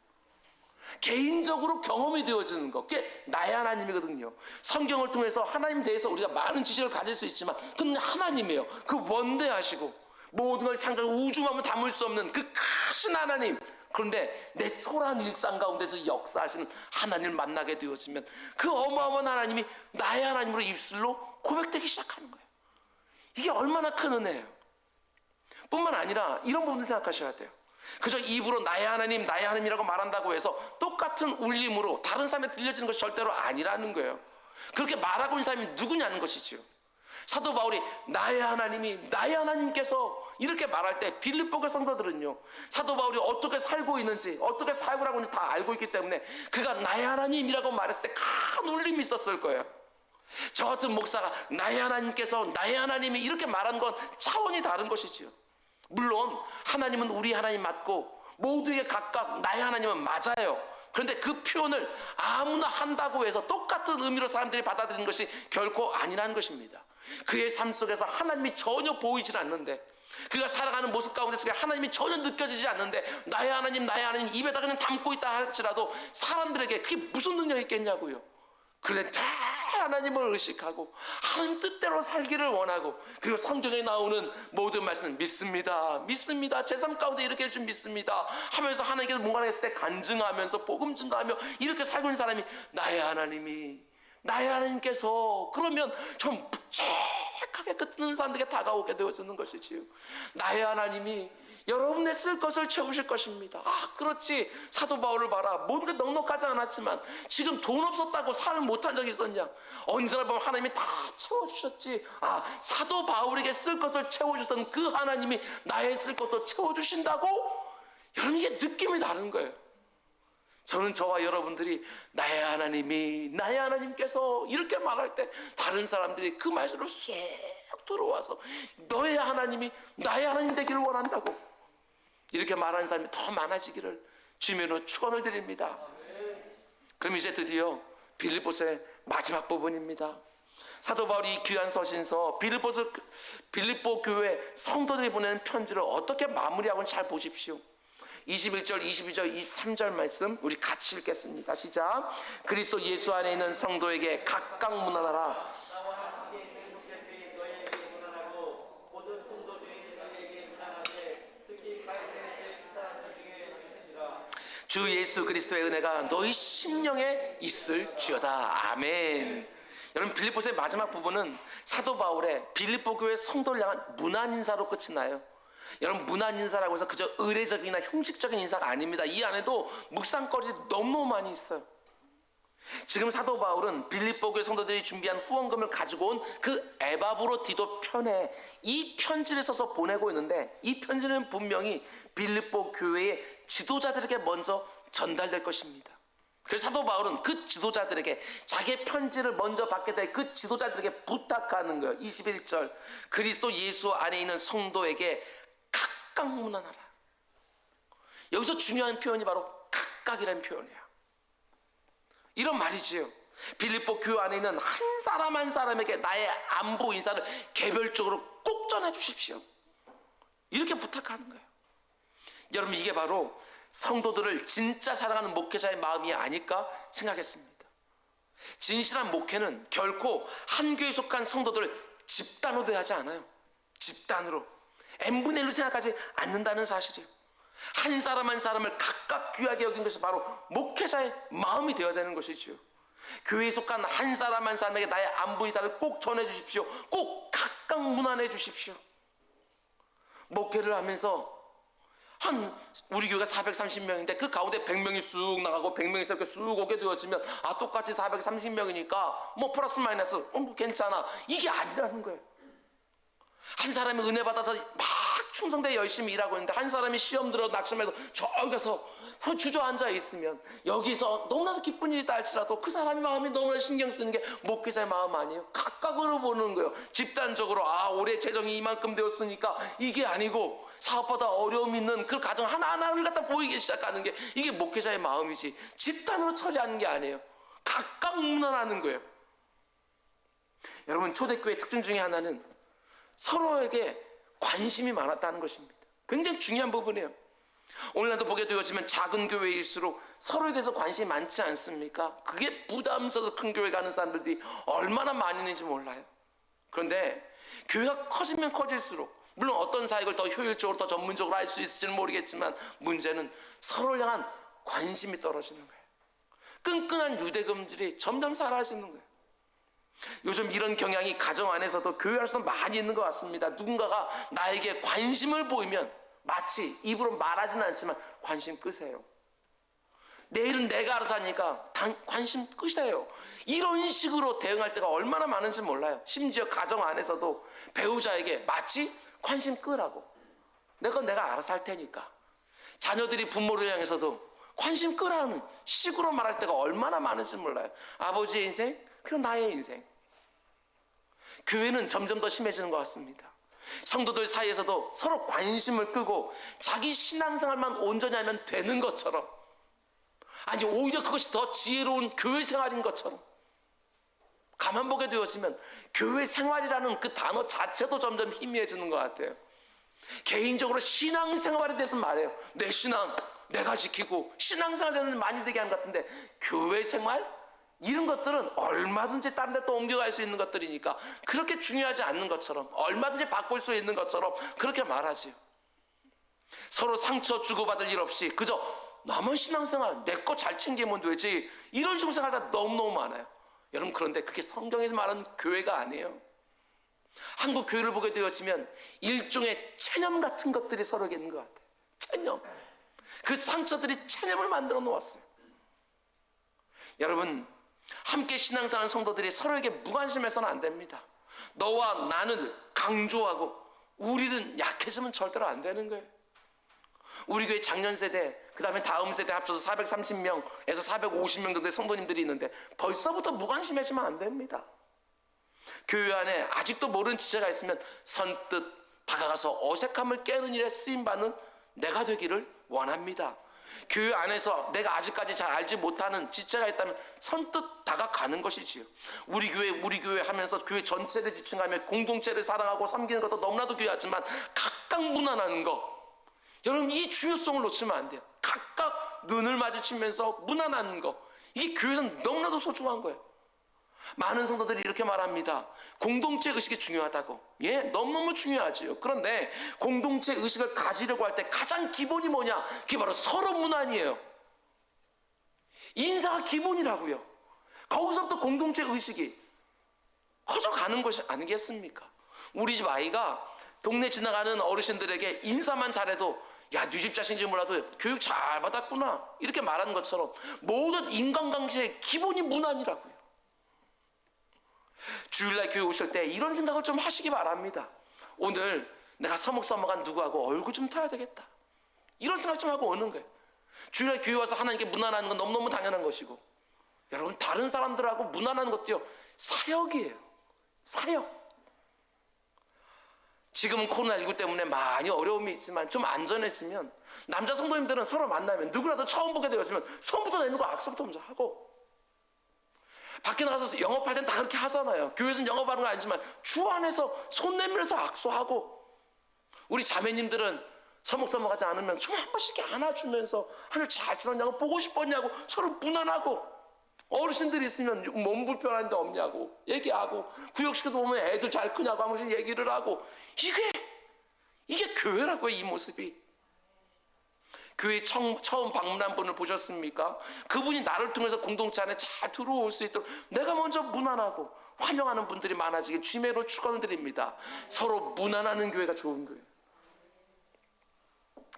개인적으로 경험이 되어지는 것, 그게 나의 하나님이거든요. 성경을 통해서 하나님에 대해서 우리가 많은 지식을 가질 수 있지만 그는 하나님이에요. 그 원대하시고 모든 걸 창조하고 우주만을 담을 수 없는 그 크신 하나님. 그런데 내 초라한 일상 가운데서 역사하시는 하나님을 만나게 되어지면 그 어마어마한 하나님이 나의 하나님으로 입술로 고백되기 시작하는 거예요. 이게 얼마나 큰 은혜예요. 뿐만 아니라 이런 부분도 생각하셔야 돼요. 그저 입으로 나의 하나님, 나의 하나님이라고 말한다고 해서 똑같은 울림으로 다른 사람에 들려지는 것이 절대로 아니라는 거예요. 그렇게 말하고 있는 사람이 누구냐는 것이지요. 사도 바울이 나의 하나님이, 나의 하나님께서 이렇게 말할 때 빌립보 교회 성도들은요, 사도 바울이 어떻게 살고 있는지, 어떻게 살고라고 하는지 다 알고 있기 때문에 그가 나의 하나님이라고 말했을 때 큰 울림이 있었을 거예요. 저 같은 목사가 나의 하나님께서, 나의 하나님이 이렇게 말한 건 차원이 다른 것이지요. 물론 하나님은 우리 하나님 맞고 모두에게 각각 나의 하나님은 맞아요. 그런데 그 표현을 아무나 한다고 해서 똑같은 의미로 사람들이 받아들이는 것이 결코 아니라는 것입니다. 그의 삶 속에서 하나님이 전혀 보이질 않는데, 그가 살아가는 모습 가운데 속에 하나님이 전혀 느껴지지 않는데 나의 하나님, 나의 하나님 입에다 그냥 담고 있다 할지라도 사람들에게 그게 무슨 능력이 있겠냐고요. 그런데 다 하나님을 의식하고 하나님 뜻대로 살기를 원하고, 그리고 성경에 나오는 모든 말씀은 믿습니다, 믿습니다, 제 삶 가운데 이렇게 좀 믿습니다 하면서 하나님께서 뭔가 했을 때 간증하면서 복음 증가하며 이렇게 살고 있는 사람이 나의 하나님이, 나의 하나님께서, 그러면 좀 묵직하게 그 듣는 사람들에게 다가오게 되어지는 것이지요. 나의 하나님이 여러분의 쓸 것을 채우실 것입니다. 아, 그렇지. 사도 바울을 봐라. 모든 게 넉넉하지 않았지만 지금 돈 없었다고 삶을 못한 적이 있었냐? 언제나 보면 하나님이 다 채워주셨지. 아, 사도 바울에게 쓸 것을 채워주셨던 그 하나님이 나의 쓸 것도 채워주신다고? 여러분, 이게 느낌이 다른 거예요. 저는 저와 여러분들이 나의 하나님이, 나의 하나님께서 이렇게 말할 때 다른 사람들이 그 말씀으로 쏙 들어와서 너의 하나님이 나의 하나님 되기를 원한다고 이렇게 말하는 사람이 더 많아지기를 주님으로 축원을 드립니다. 그럼 이제 드디어 빌립보서의 마지막 부분입니다. 사도 바울이 이 귀한 서신서 빌립보 교회 성도들이 보내는 편지를 어떻게 마무리하고는 잘 보십시오. 21절, 22절, 23절 말씀 우리 같이 읽겠습니다. 시작. 그리스도 예수 안에 있는 성도에게 각각 문안하라. 나와 함께 있는 형제들이 너희에게 문안하고 모든 성도들이 너희에게 문안하되 특히 가이사랴의 그 사람들 중에 있으니라. 주 예수 그리스도의 은혜가 너희 심령에 있을지어다. 아멘. 여러분, 빌립보서의 마지막 부분은 사도 바울의 빌립보 교회 성도를 향한 문안 인사로 끝이 나요. 여러분, 문안 인사라고 해서 그저 의례적이나 형식적인 인사가 아닙니다. 이 안에도 묵상거리 너무너무 많이 있어요. 지금 사도 바울은 빌립보 교회 성도들이 준비한 후원금을 가지고 온 그 에바브로디도 편에 이 편지를 써서 보내고 있는데, 이 편지는 분명히 빌립보 교회의 지도자들에게 먼저 전달될 것입니다. 그래서 사도 바울은 그 지도자들에게, 자기의 편지를 먼저 받게 될 그 지도자들에게 부탁하는 거예요. 21절, 그리스도 예수 안에 있는 성도에게 각각 문안하라. 여기서 중요한 표현이 바로 각각이라는 표현이에요. 이런 말이지요. 빌립보 교회 안에 있는 한 사람 한 사람에게 나의 안부 인사를 개별적으로 꼭 전해 주십시오. 이렇게 부탁하는 거예요. 여러분, 이게 바로 성도들을 진짜 사랑하는 목회자의 마음이 아닐까 생각했습니다. 진실한 목회는 결코 한 교회에 속한 성도들을 집단으로 대하지 않아요. 집단으로 n분의 1로 생각하지 않는다는 사실이에요. 한 사람 한 사람을 각각 귀하게 여긴 것이 바로 목회자의 마음이 되어야 되는 것이죠. 교회에 속한 한 사람 한 사람에게 나의 안부 인사를 꼭 전해 주십시오. 꼭 각각 문안해 주십시오. 목회를 하면서 우리 교회가 430명인데 그 가운데 100명이 쑥 나가고 100명이 이렇게 쑥 오게 되어지면 똑같이 430명이니까 뭐 플러스 마이너스 뭐 괜찮아, 이게 아니라는 거예요. 한 사람이 은혜 받아서 막 충성되게 열심히 일하고 있는데 한 사람이 시험 들어 낙심해서 저기 가서 주저앉아 있으면 여기서 너무나도 기쁜 일이 있다 할지라도 그 사람의 마음이 너무나 신경 쓰는 게 목회자의 마음 아니에요. 각각으로 보는 거예요. 집단적으로 올해 재정이 이만큼 되었으니까 이게 아니고 사업보다 어려움 있는 그 가정 하나하나를 갖다 보이기 시작하는 게 이게 목회자의 마음이지, 집단으로 처리하는 게 아니에요. 각각 문안하는 거예요. 여러분, 초대교회의 특징 중에 하나는 서로에게 관심이 많았다는 것입니다. 굉장히 중요한 부분이에요. 오늘날도 보게 되어지면 작은 교회일수록 서로에 대해서 관심이 많지 않습니까? 그게 부담스러워서 큰 교회 가는 사람들이 얼마나 많이 있는지 몰라요. 그런데 교회가 커지면 커질수록, 물론 어떤 사역을 더 효율적으로 더 전문적으로 할 수 있을지는 모르겠지만, 문제는 서로를 향한 관심이 떨어지는 거예요. 끈끈한 유대감들이 점점 사라지는 거예요. 요즘 이런 경향이 가정 안에서도 교회 안에서 많이 있는 것 같습니다. 누군가가 나에게 관심을 보이면 마치 입으로 말하지는 않지만 관심 끄세요. 내일은 내가 알아서 하니까 관심 끄세요. 이런 식으로 대응할 때가 얼마나 많은지 몰라요. 심지어 가정 안에서도 배우자에게 마치 관심 끄라고, 내가 알아서 할 테니까. 자녀들이 부모를 향해서도 관심 끄라는 식으로 말할 때가 얼마나 많은지 몰라요. 아버지의 인생, 그리고 나의 인생. 교회는 점점 더 심해지는 것 같습니다. 성도들 사이에서도 서로 관심을 끄고 자기 신앙생활만 온전히 하면 되는 것처럼, 아니 오히려 그것이 더 지혜로운 교회 생활인 것처럼 가만 보게 되어지면 교회 생활이라는 그 단어 자체도 점점 희미해지는 것 같아요. 개인적으로 신앙생활에 대해서 말해요. 내 신앙 내가 지키고 신앙생활에 대해서 많이 되게 하는 것 같은데, 교회 생활? 이런 것들은 얼마든지 다른 데 또 옮겨갈 수 있는 것들이니까 그렇게 중요하지 않는 것처럼, 얼마든지 바꿀 수 있는 것처럼 그렇게 말하지요. 서로 상처 주고받을 일 없이 그저 나만 신앙생활 내 거 잘 챙기면 되지, 이런 식으로 생각하다 너무너무 많아요. 여러분, 그런데 그게 성경에서 말하는 교회가 아니에요. 한국 교회를 보게 되어지면 일종의 체념 같은 것들이 서로에게 있는 것 같아요. 체념. 그 상처들이 체념을 만들어 놓았어요. 여러분, 함께 신앙생활하는 성도들이 서로에게 무관심해서는 안 됩니다. 너와 나는 강조하고 우리는 약해지면 절대로 안 되는 거예요. 우리 교회 작년 세대, 그 다음에 다음 세대 합쳐서 430명에서 450명 정도의 성도님들이 있는데 벌써부터 무관심해지면 안 됩니다. 교회 안에 아직도 모르는 지체가 있으면 선뜻 다가가서 어색함을 깨는 일에 쓰임받는 내가 되기를 원합니다. 교회 안에서 내가 아직까지 잘 알지 못하는 지체가 있다면 선뜻 다가가는 것이지요. 우리 교회 하면서 교회 전체를 지칭하며 공동체를 사랑하고 섬기는 것도 너무나도 귀하지만 각각 무난하는 것, 여러분 이 중요성을 놓치면 안 돼요. 각각 눈을 마주치면서 무난한 것, 이게 교회에서는 너무나도 소중한 거예요. 많은 성도들이 이렇게 말합니다. 공동체 의식이 중요하다고. 예, 너무너무 중요하지요. 그런데 공동체 의식을 가지려고 할 때 가장 기본이 뭐냐? 그게 바로 서로 무난이에요. 인사가 기본이라고요. 거기서부터 공동체 의식이 커져가는 것이 아니겠습니까? 우리 집 아이가 동네 지나가는 어르신들에게 인사만 잘해도 야, 네 집 자식인지 몰라도 교육 잘 받았구나, 이렇게 말하는 것처럼 모든 인간관계의 기본이 문안이라고요. 주일날 교회 오실 때 이런 생각을 좀 하시기 바랍니다. 오늘 내가 서먹서먹한 누구하고 얼굴 좀 타야 되겠다, 이런 생각 좀 하고 오는 거예요. 주일날 교회 와서 하나님께 문안하는 건 너무너무 당연한 것이고, 여러분 다른 사람들하고 문안하는 것도요, 사역이에요. 사역. 지금은 코로나19 때문에 많이 어려움이 있지만 좀 안전해지면 남자 성도님들은 서로 만나면 누구라도 처음 보게 되었으면 손부터 내밀고 악수부터 먼저 하고, 밖에 나가서 영업할 땐 다 그렇게 하잖아요. 교회에서는 영업하는 건 아니지만 주 안에서 손 내밀어서 악수하고, 우리 자매님들은 서먹서먹하지 않으면 좀 한 번씩 이렇게 안아주면서 하늘 잘 지냈냐고, 보고 싶었냐고 서로 무난하고, 어르신들이 있으면 몸 불편한 데 없냐고 얘기하고, 구역시켜도 보면 애들 잘 크냐고 한 번씩 얘기를 하고, 이게 교회라고요. 이 모습이. 교회 처음 방문한 분을 보셨습니까? 그분이 나를 통해서 공동체 안에 잘 들어올 수 있도록 내가 먼저 무난하고 환영하는 분들이 많아지길 주님으로 축원을 드립니다. 서로 무난하는 교회가 좋은 거예요.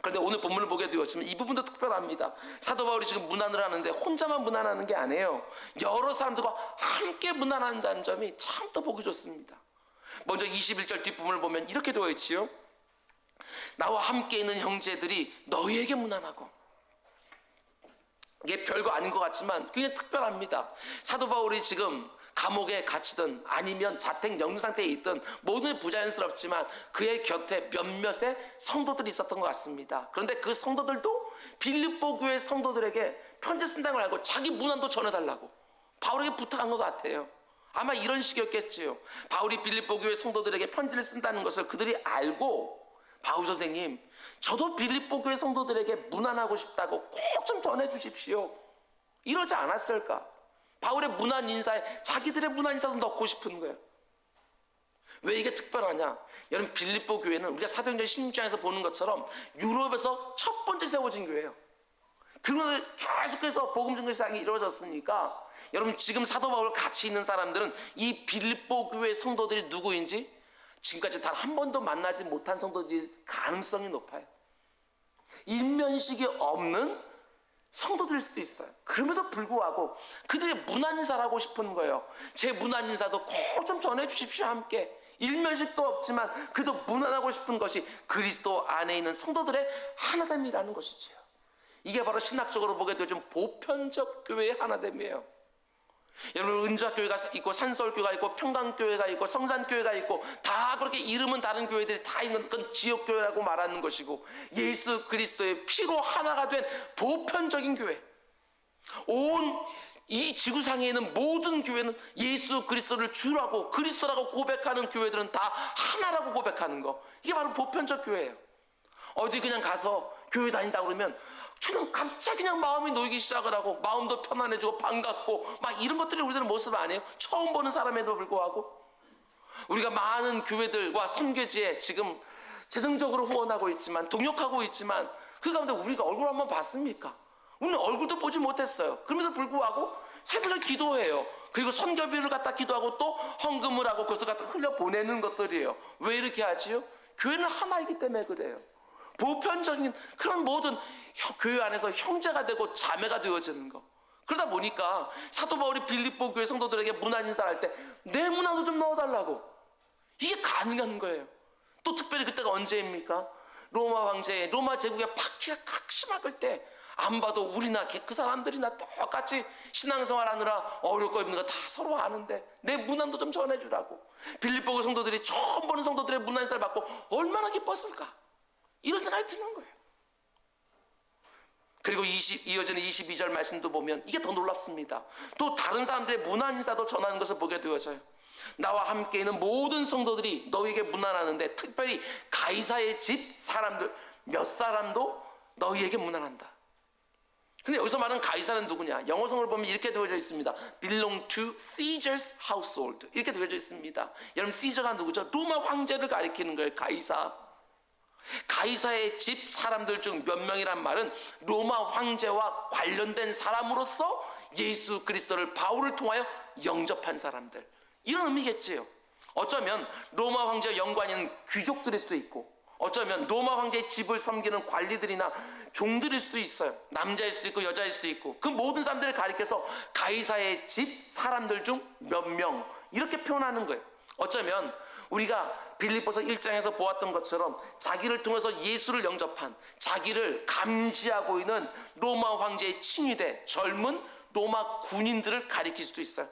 그런데 오늘 본문을 보게 되었지만 이 부분도 특별합니다. 사도 바울이 지금 문안을 하는데 혼자만 문안하는 게 아니에요. 여러 사람들과 함께 문안한다는 점이 참 또 보기 좋습니다. 먼저 21절 뒷부분을 보면 이렇게 되어 있지요. 나와 함께 있는 형제들이 너희에게 문안하고. 이게 별거 아닌 것 같지만 굉장히 특별합니다. 사도 바울이 지금 감옥에 갇히든 아니면 자택 격리 상태에 있든 모든 부자연스럽지만 그의 곁에 몇몇의 성도들이 있었던 것 같습니다. 그런데 그 성도들도 빌립보 교회 성도들에게 편지 쓴다는 걸 알고 자기 문안도 전해달라고 바울에게 부탁한 것 같아요. 아마 이런 식이었겠지요. 바울이 빌립보 교회 성도들에게 편지를 쓴다는 것을 그들이 알고, 바울 선생님, 저도 빌립보 교회 성도들에게 문안하고 싶다고 꼭 좀 전해주십시오, 이러지 않았을까? 바울의 문안 인사에 자기들의 문안 인사도 넣고 싶은 거예요. 왜 이게 특별하냐? 여러분, 빌립보 교회는 우리가 사도행전 16장에서 보는 것처럼 유럽에서 첫 번째 세워진 교회예요. 그런데 계속해서 복음 증거 사역이 이루어졌으니까, 여러분 지금 사도 바울 같이 있는 사람들은 이 빌립보 교회 성도들이 누구인지 지금까지 단 한 번도 만나지 못한 성도들이 가능성이 높아요. 인면식이 없는 성도들일 수도 있어요. 그럼에도 불구하고 그들의 문안 인사를 하고 싶은 거예요. 제 문안 인사도 꼭 좀 전해 주십시오, 함께. 일면식도 없지만 그래도 무난하고 싶은 것이 그리스도 안에 있는 성도들의 하나됨이라는 것이지요. 이게 바로 신학적으로 보게 되면 보편적 교회의 하나됨이에요. 여러분, 은주학교회가 있고 산서울교회가 있고 평강교회가 있고 성산교회가 있고 다 그렇게 이름은 다른 교회들이 다 있는 건 지역교회라고 말하는 것이고, 예수 그리스도의 피로 하나가 된 보편적인 교회, 온 이 지구상에 있는 모든 교회는 예수 그리스도를 주라고 그리스도라고 고백하는 교회들은 다 하나라고 고백하는 거, 이게 바로 보편적 교회예요. 어디 그냥 가서 교회 다닌다 그러면 저는 갑자기 그냥 마음이 놓이기 시작을 하고 마음도 편안해지고 반갑고 막 이런 것들이 우리들은 모습 아니에요? 처음 보는 사람에도 불구하고 우리가 많은 교회들과 선교지에 지금 재정적으로 후원하고 있지만, 동역하고 있지만 그 가운데 우리가 얼굴 한번 봤습니까? 우리는 얼굴도 보지 못했어요. 그럼에도 불구하고 새벽에 기도해요. 그리고 선교비를 갖다 기도하고 또 헌금을 하고 그것을 갖다 흘려보내는 것들이에요. 왜 이렇게 하지요? 교회는 하나이기 때문에 그래요. 보편적인 그런 모든 교회 안에서 형제가 되고 자매가 되어지는 거. 그러다 보니까 사도 바울이 빌립보 교회 성도들에게 문안 인사할 때 내 문안도 좀 넣어달라고, 이게 가능한 거예요. 또 특별히 그때가 언제입니까? 로마 황제의 로마 제국의 박해가 극심할 때 안 봐도 우리나 그 사람들이나 똑같이 신앙생활 하느라 어렵고 힘든 거 다 서로 아는데 내 문안도 좀 전해주라고. 빌립보 교회 성도들이 처음 보는 성도들의 문안 인사를 받고 얼마나 기뻤을까, 이런 생각이 드는 거예요. 그리고 이어지는 22절 말씀도 보면 이게 더 놀랍습니다. 또 다른 사람들의 문안 인사도 전하는 것을 보게 되어져요. 나와 함께 있는 모든 성도들이 너희에게 문안하는데 특별히 가이사의 집 사람들 몇 사람도 너희에게 문안한다. 근데 여기서 말하는 가이사는 누구냐? 영어성을 보면 이렇게 되어져 있습니다. belong to Caesar's household, 이렇게 되어져 있습니다. 여러분, 시저가 누구죠? 로마 황제를 가리키는 거예요. 가이사. 가이사의 집 사람들 중 몇 명이란 말은 로마 황제와 관련된 사람으로서 예수 그리스도를 바울을 통하여 영접한 사람들, 이런 의미겠지요. 어쩌면 로마 황제와 연관이 있는 귀족들일 수도 있고, 어쩌면 로마 황제의 집을 섬기는 관리들이나 종들일 수도 있어요. 남자일 수도 있고 여자일 수도 있고, 그 모든 사람들을 가리켜서 가이사의 집 사람들 중 몇 명, 이렇게 표현하는 거예요. 어쩌면 우리가 빌립보서 1장에서 보았던 것처럼 자기를 통해서 예수를 영접한, 자기를 감시하고 있는 로마 황제의 칭위대 젊은 로마 군인들을 가리킬 수도 있어요.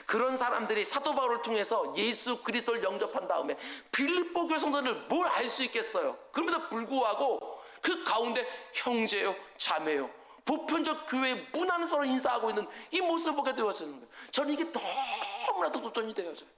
그런 사람들이 사도 바울을 통해서 예수 그리스도를 영접한 다음에 빌립보 교회 성도들 뭘 알 수 있겠어요? 그럼에도 불구하고 그 가운데 형제요 자매요 보편적 교회의 문안을 서로 인사하고 있는 이 모습을 보게 되어지는 거예요. 저는 이게 너무나도 도전이 되어져요.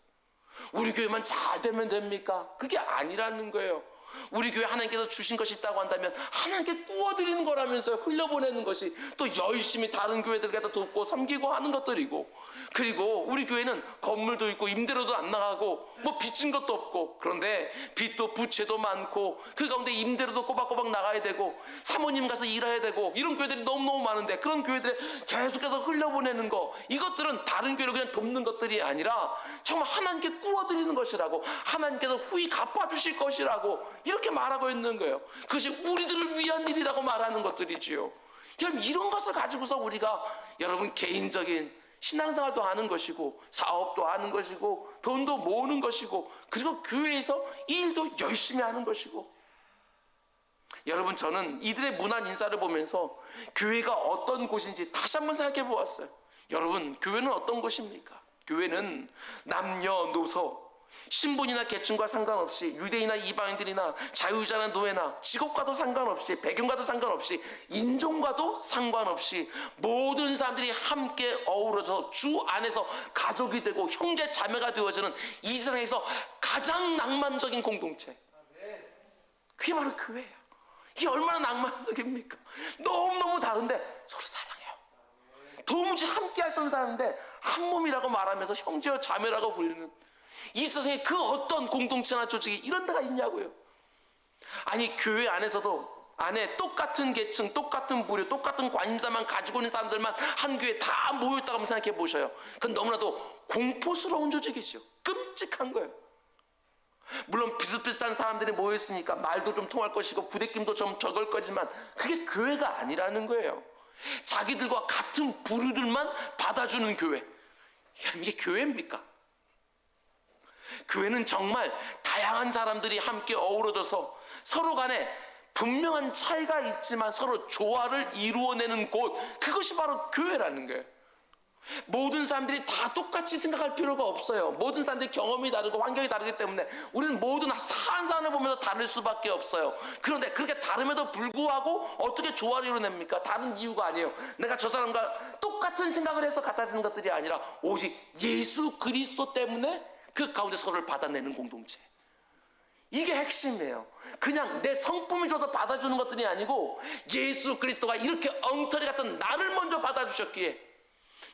우리 교회만 잘 되면 됩니까? 그게 아니라는 거예요. 우리 교회 하나님께서 주신 것이 있다고 한다면 하나님께 구워드리는 거라면서요. 흘려보내는 것이 또 열심히 다른 교회들 갖다 돕고 섬기고 하는 것들이고, 그리고 우리 교회는 건물도 있고 임대료도 안 나가고 뭐 빚진 것도 없고, 그런데 빚도 부채도 많고 그 가운데 임대료도 꼬박꼬박 나가야 되고 사모님 가서 일해야 되고, 이런 교회들이 너무너무 많은데 그런 교회들에 계속해서 흘려보내는 거, 이것들은 다른 교회를 그냥 돕는 것들이 아니라 정말 하나님께 구워드리는 것이라고, 하나님께서 후히 갚아주실 것이라고 이렇게 말하고 있는 거예요. 그것이 우리들을 위한 일이라고 말하는 것들이지요. 여러분, 이런 것을 가지고서 우리가 여러분 개인적인 신앙생활도 하는 것이고 사업도 하는 것이고 돈도 모으는 것이고, 그리고 교회에서 일도 열심히 하는 것이고, 여러분, 저는 이들의 문안 인사를 보면서 교회가 어떤 곳인지 다시 한번 생각해 보았어요. 여러분, 교회는 어떤 곳입니까? 교회는 남녀노소, 신분이나 계층과 상관없이, 유대인이나 이방인들이나 자유자나 노예나 직업과도 상관없이, 배경과도 상관없이, 인종과도 상관없이 모든 사람들이 함께 어우러져 주 안에서 가족이 되고 형제 자매가 되어지는 이 세상에서 가장 낭만적인 공동체, 그게 바로 교회예요. 이게 얼마나 낭만적입니까? 너무너무 다른데 서로 사랑해요. 도무지 함께 할 수 없는 사람인데 한 몸이라고 말하면서 형제와 자매라고 불리는 이 세상에 그 어떤 공동체나 조직이 이런 데가 있냐고요. 아니, 교회 안에서도 안에 똑같은 계층, 똑같은 부류, 똑같은 관심사만 가지고 있는 사람들만 한 교회에 다 모여있다고 한번 생각해 보셔요. 그건 너무나도 공포스러운 조직이죠. 끔찍한 거예요. 물론 비슷비슷한 사람들이 모여있으니까 말도 좀 통할 것이고 부대낌도 좀 적을 거지만 그게 교회가 아니라는 거예요. 자기들과 같은 부류들만 받아주는 교회, 이게 교회입니까? 교회는 정말 다양한 사람들이 함께 어우러져서 서로 간에 분명한 차이가 있지만 서로 조화를 이루어내는 곳, 그것이 바로 교회라는 거예요. 모든 사람들이 다 똑같이 생각할 필요가 없어요. 모든 사람들이 경험이 다르고 환경이 다르기 때문에 우리는 모두 한 사람을 보면서 다를 수밖에 없어요. 그런데 그렇게 다름에도 불구하고 어떻게 조화를 이루어냅니까? 다른 이유가 아니에요. 내가 저 사람과 똑같은 생각을 해서 같아지는 것들이 아니라 오직 예수 그리스도 때문에 그 가운데 서로를 받아내는 공동체. 이게 핵심이에요. 그냥 내 성품을 줘서 받아주는 것들이 아니고 예수 그리스도가 이렇게 엉터리 같은 나를 먼저 받아주셨기에,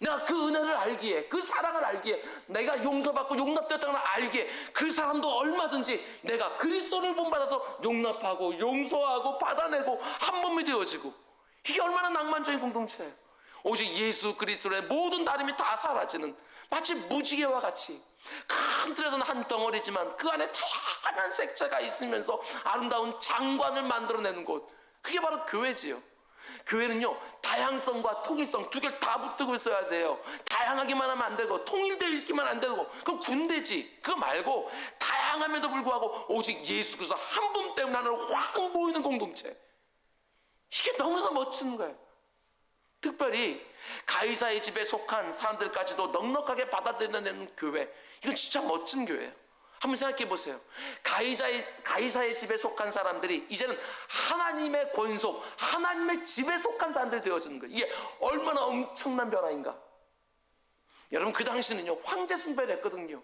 내가 그 은혜를 알기에, 그 사랑을 알기에, 내가 용서받고 용납되었다는 걸 알기에 그 사람도 얼마든지 내가 그리스도를 본받아서 용납하고 용서하고 받아내고 한 몸이 되어지고, 이게 얼마나 낭만적인 공동체예요. 오직 예수 그리스도의 모든 다름이 다 사라지는, 마치 무지개와 같이 큰 틀에서는 한 덩어리지만 그 안에 다양한 색채가 있으면서 아름다운 장관을 만들어내는 곳, 그게 바로 교회지요. 교회는요, 다양성과 통일성 두 개를 다 붙들고 있어야 돼요. 다양하기만 하면 안 되고 통일되어 있기만 안 되고 그건 군대지. 그거 말고 다양함에도 불구하고 오직 예수 그리스도 한 분 때문에 하나를 확 모이는 공동체, 이게 너무나 멋진 거예요. 특별히 가이사의 집에 속한 사람들까지도 넉넉하게 받아들이는 교회, 이건 진짜 멋진 교회예요. 한번 생각해 보세요. 가이사의 집에 속한 사람들이 이제는 하나님의 권속, 하나님의 집에 속한 사람들이 되어지는 거예요. 이게 얼마나 엄청난 변화인가. 여러분, 그 당시는요, 황제 숭배를 했거든요.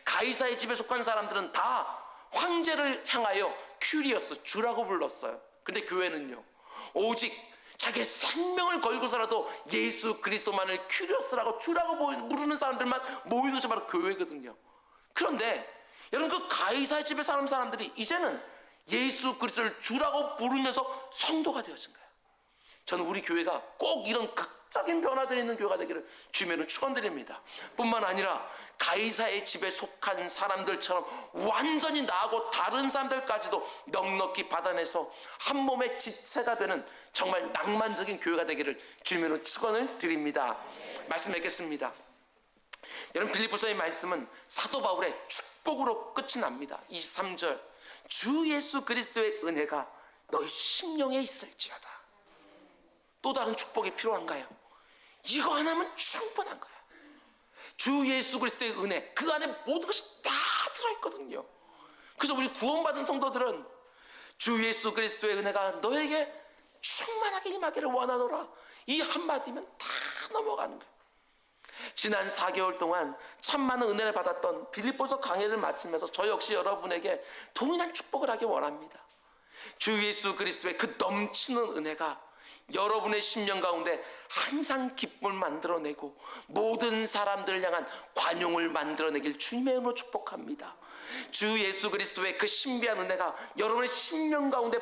가이사의 집에 속한 사람들은 다 황제를 향하여 큐리어스, 주라고 불렀어요. 근데 교회는요, 오직 자기의 생명을 걸고서라도 예수 그리스도만을 큐리어스라고, 주라고 부르는 사람들만 모이는 것이 바로 교회거든요. 그런데 여러분, 그 가이사의 집에 사는 사람들이 이제는 예수 그리스도를 주라고 부르면서 성도가 되어진 거예요. 저는 우리 교회가 꼭 이런 극적인 변화들이 있는 교회가 되기를 주님으로 축원드립니다. 뿐만 아니라 가이사의 집에 속한 사람들처럼 완전히 나하고 다른 사람들까지도 넉넉히 받아내서 한 몸의 지체가 되는 정말 낭만적인 교회가 되기를 주님으로 축원을 드립니다. 말씀 맺겠습니다. 여러분, 빌립보서의 말씀은 사도 바울의 축복으로 끝이 납니다. 23절, 주 예수 그리스도의 은혜가 너희 심령에 있을지어다. 또 다른 축복이 필요한가요? 이거 하나면 충분한 거예요. 주 예수 그리스도의 은혜, 그 안에 모든 것이 다 들어있거든요. 그래서 우리 구원받은 성도들은 주 예수 그리스도의 은혜가 너에게 충만하게 임하기를 원하노라, 이 한마디면 다 넘어가는 거예요. 지난 4개월 동안 참 많은 은혜를 받았던 빌립보서 강해를 마치면서 저 역시 여러분에게 동일한 축복을 하기 원합니다. 주 예수 그리스도의 그 넘치는 은혜가 여러분의 심령 가운데 항상 기쁨을 만들어내고 모든 사람들을 향한 관용을 만들어내길 주님의 이름으로 축복합니다. 주 예수 그리스도의 그 신비한 은혜가 여러분의 심령 가운데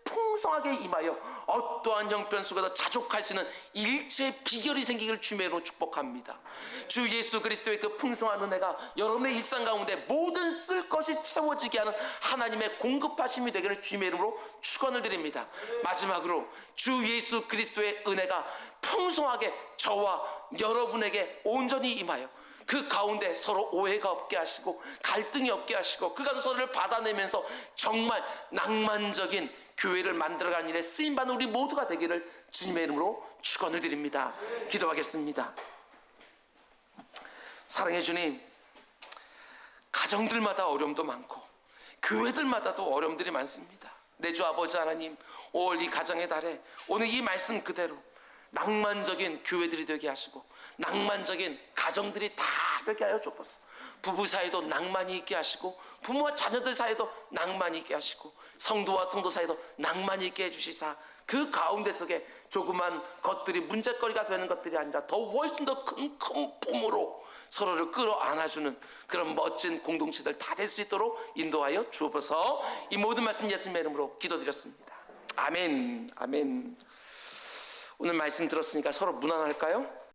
풍성하게 임하여 어떠한 형편 속에서 자족할 수 있는 일체의 비결이 생기길 주님의 이름으로 축복합니다. 주 예수 그리스도의 그 풍성한 은혜가 여러분의 일상 가운데 모든 쓸 것이 채워지게 하는 하나님의 공급하심이 되기를 주님의 이름으로 축원을 드립니다. 마지막으로 주 예수 그리스도의 은혜가 풍성하게 저와 여러분에게 온전히 임하여 그 가운데 서로 오해가 없게 하시고 갈등이 없게 하시고 그 가운데 서로를 받아내면서 정말 낭만적인 교회를 만들어가는 일에 쓰임받는 우리 모두가 되기를 주님의 이름으로 축원을 드립니다. 기도하겠습니다. 사랑해 주님, 가정들마다 어려움도 많고 교회들마다도 어려움들이 많습니다. 내 주 아버지 하나님, 5월 이 가정의 달에 오늘 이 말씀 그대로 낭만적인 교회들이 되게 하시고 낭만적인 가정들이 다 되게 하여 주옵소서. 부부 사이도 낭만이 있게 하시고 부모와 자녀들 사이도 낭만이 있게 하시고 성도와 성도 사이도 낭만이 있게 해주시사 그 가운데 속에 조그만 것들이 문제거리가 되는 것들이 아니라 더 훨씬 더 큰 품으로 서로를 끌어안아주는 그런 멋진 공동체들 다 될 수 있도록 인도하여 주옵소서. 이 모든 말씀 예수님의 이름으로 기도드렸습니다. 아멘. 아멘. 오늘 말씀 들었으니까 서로 무난할까요?